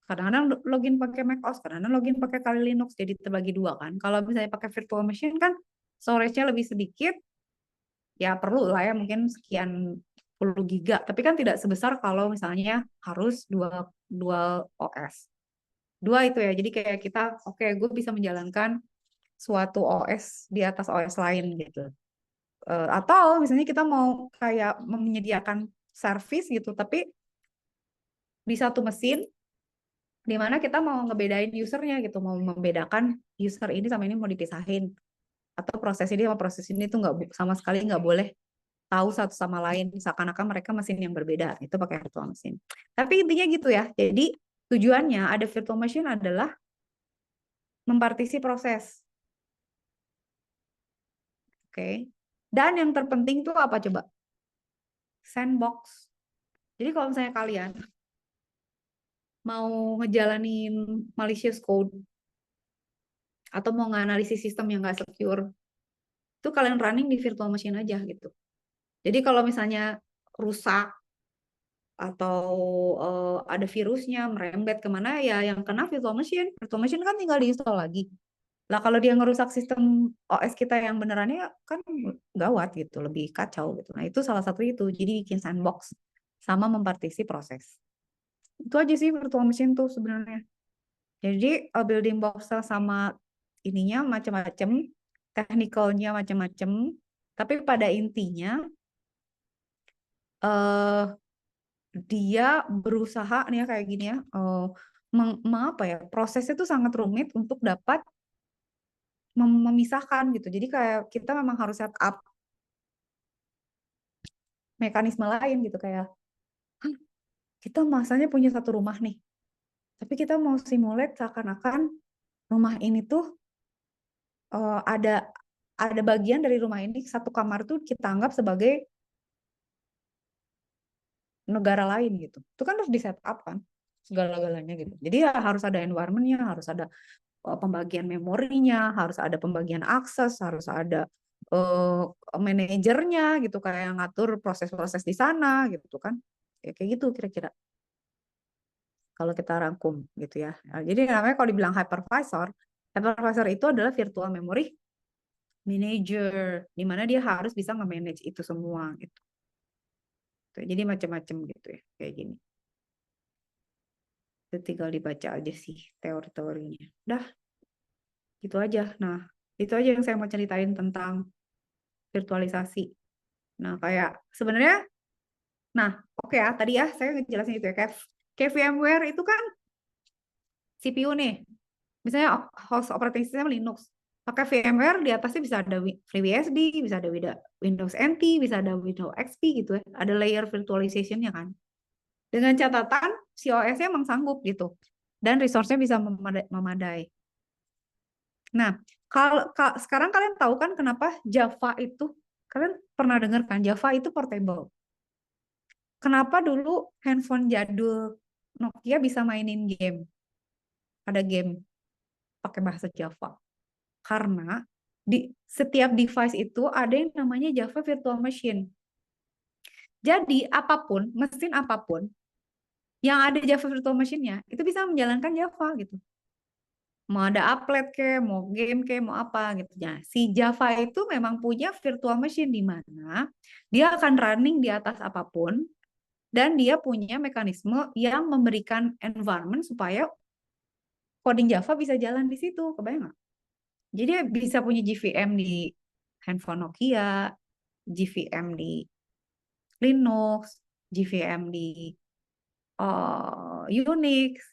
kadang-kadang login pakai macOS, kadang-kadang login pakai kali Linux, jadi terbagi dua kan. Kalau misalnya pakai virtual machine kan storage-nya lebih sedikit, ya perlu lah ya mungkin sekian puluh giga, tapi kan tidak sebesar kalau misalnya harus dual OS. Dua itu ya, jadi kayak kita, oke, gue bisa menjalankan suatu OS di atas OS lain gitu. Atau misalnya kita mau kayak menyediakan service gitu, tapi di satu mesin di mana kita mau ngebedain usernya gitu, mau membedakan user ini sama ini mau dipisahin, atau proses ini sama proses ini tuh nggak sama sekali nggak boleh tahu satu sama lain, seakan-akan mereka mesin yang berbeda. Itu pakai virtual machine. Tapi intinya gitu ya. Jadi tujuannya ada virtual machine adalah mempartisi proses. Oke. Dan yang terpenting tuh apa coba? Sandbox. Jadi kalau misalnya kalian mau ngejalanin malicious code atau mau nganalisis sistem yang nggak secure, itu kalian running di virtual machine aja gitu. Jadi kalau misalnya rusak atau ada virusnya merembet kemana ya yang kena virtual machine. Virtual machine kan tinggal diinstal lagi. Lah kalau dia ngerusak sistem OS kita yang benerannya kan gawat gitu, lebih kacau gitu. Nah itu salah satu itu. Jadi bikin sandbox sama mempartisi proses. Itu aja sih virtual machine tuh sebenarnya. Jadi building box sama ininya macam-macam, technicalnya macam-macam. Tapi pada intinya eh dia berusaha nih ya kayak gini ya, apa ya, prosesnya tuh sangat rumit untuk dapat memisahkan gitu. Jadi kayak kita memang harus set up mekanisme lain gitu kayak, "Hah, kita masanya punya satu rumah nih, tapi kita mau simulate seakan-akan rumah ini tuh ada bagian dari rumah ini satu kamar tuh kita anggap sebagai negara lain gitu. Itu kan harus di set up kan segala-galanya gitu. Jadi ya harus ada environment-nya, harus ada pembagian memorinya, harus ada pembagian akses, harus ada uh, manajernya gitu kayak yang ngatur proses-proses di sana gitu kan. Ya, kayak gitu kira-kira kalau kita rangkum gitu ya. Nah, jadi namanya kalau dibilang hypervisor, hypervisor itu adalah virtual memory manager di mana dia harus bisa nge-manage itu semua gitu. Jadi macam-macam gitu ya kayak gini. Itu tinggal dibaca aja sih teori-teorinya. Dah, gitu aja. Nah, itu aja yang saya mau ceritain tentang virtualisasi. Nah, kayak sebenarnya Nah, oke ya, tadi ya saya ngejelasin itu ya. Kayak VMware itu kan CPU nih. Misalnya host operating system Linux. Pakai VMware di atasnya bisa ada FreeBSD, bisa ada Windows NT, bisa ada Windows XP gitu ya. Ada layer virtualization-nya kan. Dengan catatan si OS-nya emang sanggup gitu. Dan resource-nya bisa memadai. Nah, sekarang kalian tahu kan kenapa Java itu, kalian pernah dengar kan Java itu portable. Kenapa dulu handphone jadul Nokia bisa mainin game? Ada game pakai bahasa Java. Karena di setiap device itu ada yang namanya Java Virtual Machine. Jadi apapun, mesin apapun yang ada Java Virtual Machine-nya itu bisa menjalankan Java gitu. Mau ada applet ke, mau game ke, mau apa gitu. Nah, si Java itu memang punya virtual machine di mana dia akan running di atas apapun dan dia punya mekanisme yang memberikan environment supaya coding Java bisa jalan di situ. Kebayang nggak? Jadi dia bisa punya JVM di handphone Nokia, JVM di Linux, JVM di Unix,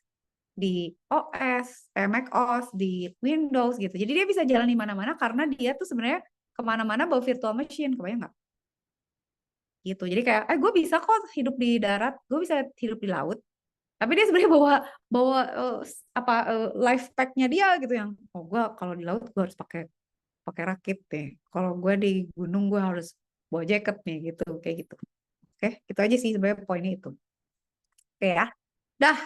di OS, Mac OS, di Windows gitu. Jadi dia bisa jalan di mana-mana karena dia tuh sebenarnya kemana-mana bawa virtual machine, kebayang nggak? Gitu. Jadi kayak, gue bisa kok hidup di darat, gue bisa hidup di laut. Tapi dia sebenarnya bawa bawa life pack-nya dia gitu yang, oh gue kalau di laut gue harus pakai pakai rakit deh. Kalau gue di gunung gue harus bawa jaket nih gitu, kayak gitu. Oke, itu aja sih sebenarnya poinnya itu. Oke ya. Dah,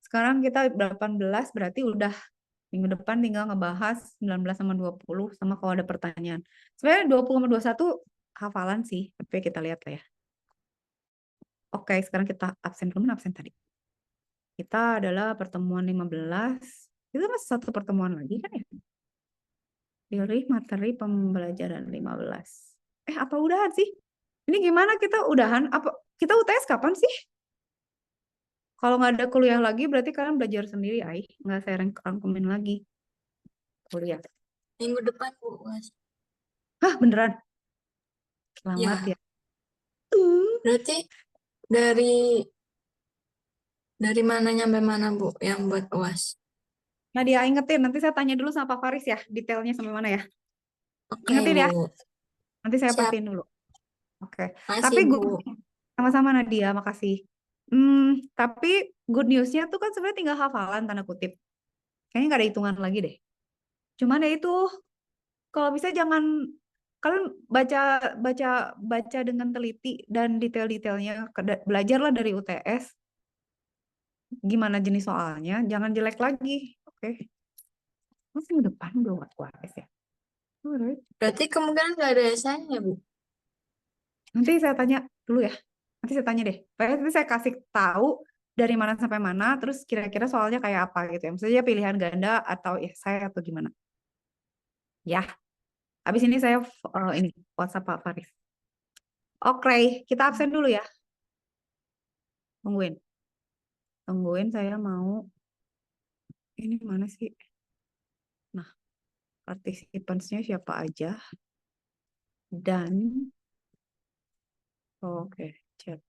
sekarang kita 18 berarti udah minggu depan tinggal ngebahas 19 sama 20 sama kalau ada pertanyaan. Sebenarnya 20 sama 21 hafalan sih, tapi kita lihat lah ya. Oke, sekarang kita absen dulu, absen tadi. Kita adalah pertemuan 15. Itu masih satu pertemuan lagi kan ya? Teori materi pembelajaran 15. Apa udahan sih? Ini gimana kita udahan? Apa kita UTS kapan sih? Kalau nggak ada kuliah lagi, berarti kalian belajar sendiri, nggak saya rangkumin lagi kuliah. Minggu depan, Bu. Mas. Hah, beneran? Selamat Ya, ya. berarti dari mana nyampe mana, Bu, yang buat UAS? Nah, dia ingetin, nanti saya tanya dulu sama Pak Faris ya, detailnya sampai mana ya. Oke, Ingetin ya, Bu. nanti saya Siap. pastiin dulu. Oke, tapi Makasih, Bu. sama-sama Nadia, makasih. Tapi good news-nya tuh kan sebenarnya tinggal hafalan tanda kutip. Kayaknya nggak ada hitungan lagi deh. Cuman ya itu, kalau bisa jangan kalian baca baca baca dengan teliti dan detail-detailnya. Belajarlah dari UTS gimana jenis soalnya, jangan jelek lagi. Oke. Masih minggu depan belum UTS ya. Alright. Berarti kemungkinan nggak ada esainya, Bu. Nanti saya tanya dulu ya. Nanti saya tanya deh. Nanti saya kasih tahu dari mana sampai mana, terus kira-kira soalnya kayak apa gitu ya. Maksudnya pilihan ganda atau ya saya atau gimana. Ya, habis ini saya ini WhatsApp Pak Faris. Oke, kita absen dulu ya. Tungguin. Tungguin saya mau ini mana sih? Nah, partisipansnya siapa aja? Dan oke, chat.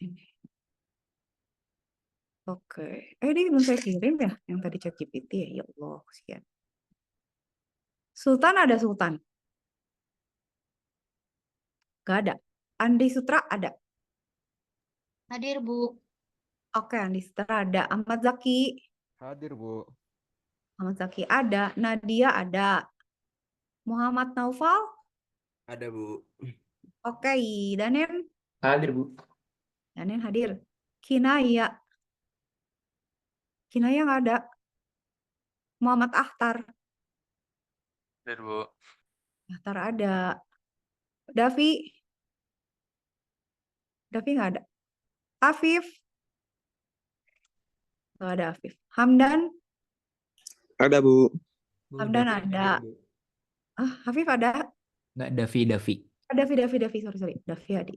Ini. Oke. Ini belum saya kirim ya yang tadi chat GPT ya. Ya Allah, kesian. Sultan ada Sultan. Gak ada. Andi Sutra ada. Hadir, Bu. Oke, Andi Sutra ada. Ahmad Zaki. Hadir, Bu. Ahmad Zaki ada. Nadia ada. Muhammad Naufal. Ada, Bu. Oke, Danen. Hadir, Bu. Danen hadir. Kinaya. Kinaya nggak ada. Muhammad Akhtar. Hadir, Bu. Akhtar ada. Davi. Davi nggak ada. Afif. Nggak ada Afif. Hamdan. Ada, Bu. Hamdan ada. Afif ada. Nggak, Davi. Davi. Sorry. Davi Adi.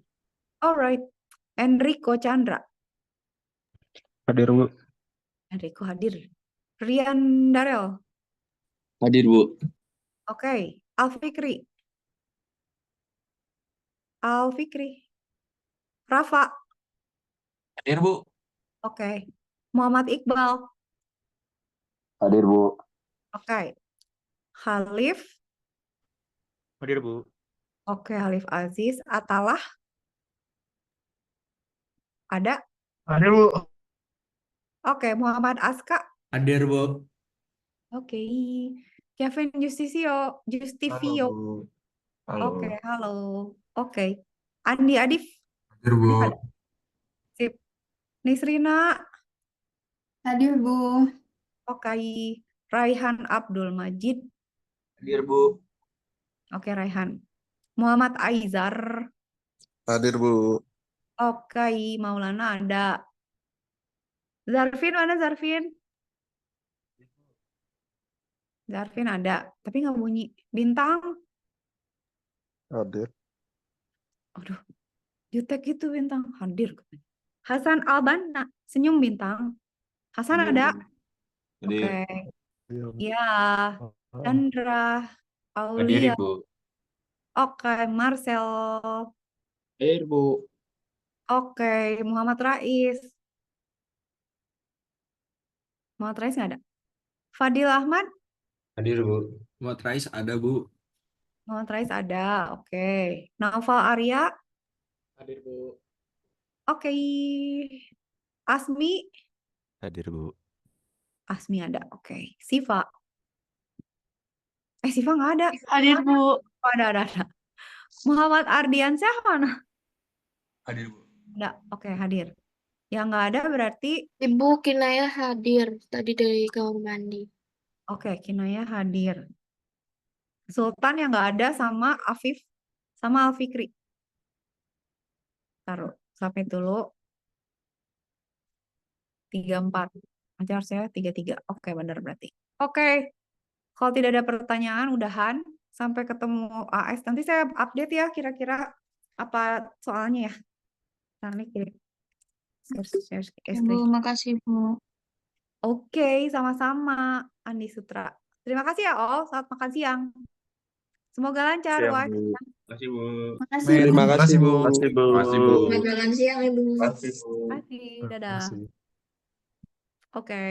Alright. Enrico Chandra. Hadir, Bu. Enrico hadir. Rian Darel. Hadir, Bu. Oke. Alfikri. Al-Fikri. Rafa. Hadir, Bu. Oke. Muhammad Iqbal. Hadir, Bu. Oke. Khalif. Hadir, Bu. Oke, Khalif Aziz. Atalah. Ada. Hadir, Bu. Oke, Muhammad Aska. Hadir, Bu. Oke. Kevin Justivio. Bu. Oke, halo. Oke. Andi Adif. Hadir, Adif ada. Sip. Nisrina. Hadir, Bu. Oke. Raihan Abdul Majid. Hadir, Bu. Oke, Raihan. Muhammad Aizar. Hadir, Bu. Oke, Maulana ada. Zarfin, mana Zarfin? Zarfin ada, tapi nggak bunyi. Bintang. Hadir. Aduh, jutek gitu Bintang. Hadir. Hasan Albana. Senyum Bintang. Hasan ada. Hadir. Oke. Ya. Ah. Chandra. Hadir, Aulia. Ibu. Oke, Marcel. Hadir, Bu. Oke, Muhammad Rais. Muhammad Rais nggak ada. Fadil Ahmad. Hadir, Bu. Muhammad Rais ada, Bu. Muhammad Rais ada. Oke. Naufal Arya. Hadir, Bu. Oke. Asmi. Hadir, Bu. Asmi ada. Oke. Siva. Siva nggak ada. Hadir, Bu. Oh, ada. Muhammad Ardiansyah mana? Hadir, Bu. Ada. Oke, hadir. Yang nggak ada berarti Ibu Kinaya hadir tadi dari kamar mandi. oke, Kinaya hadir. Sultan yang nggak ada sama Afif sama Alfikri. Taruh. Sampai dulu. 34. Nanti harusnya 33. Oke, benar berarti. Oke. Kalau tidak ada pertanyaan, udahan. Sampai ketemu AS. Nanti saya update ya kira-kira apa soalnya ya. Nanti kirim. Bu, makasih, Bu. Oke, sama-sama Andi Sutra. Terima kasih ya, Ol. Selamat makan siang. Semoga lancar, Siang, Wak. Bu. Makasih, Bu. Makasih, Bu. Terima kasih, Bu. Makasih, Bu. Makasih, Bu. Makan siang, Ibu. Makasih, Bu. Terima kasih. Dadah. Makasih. Oke.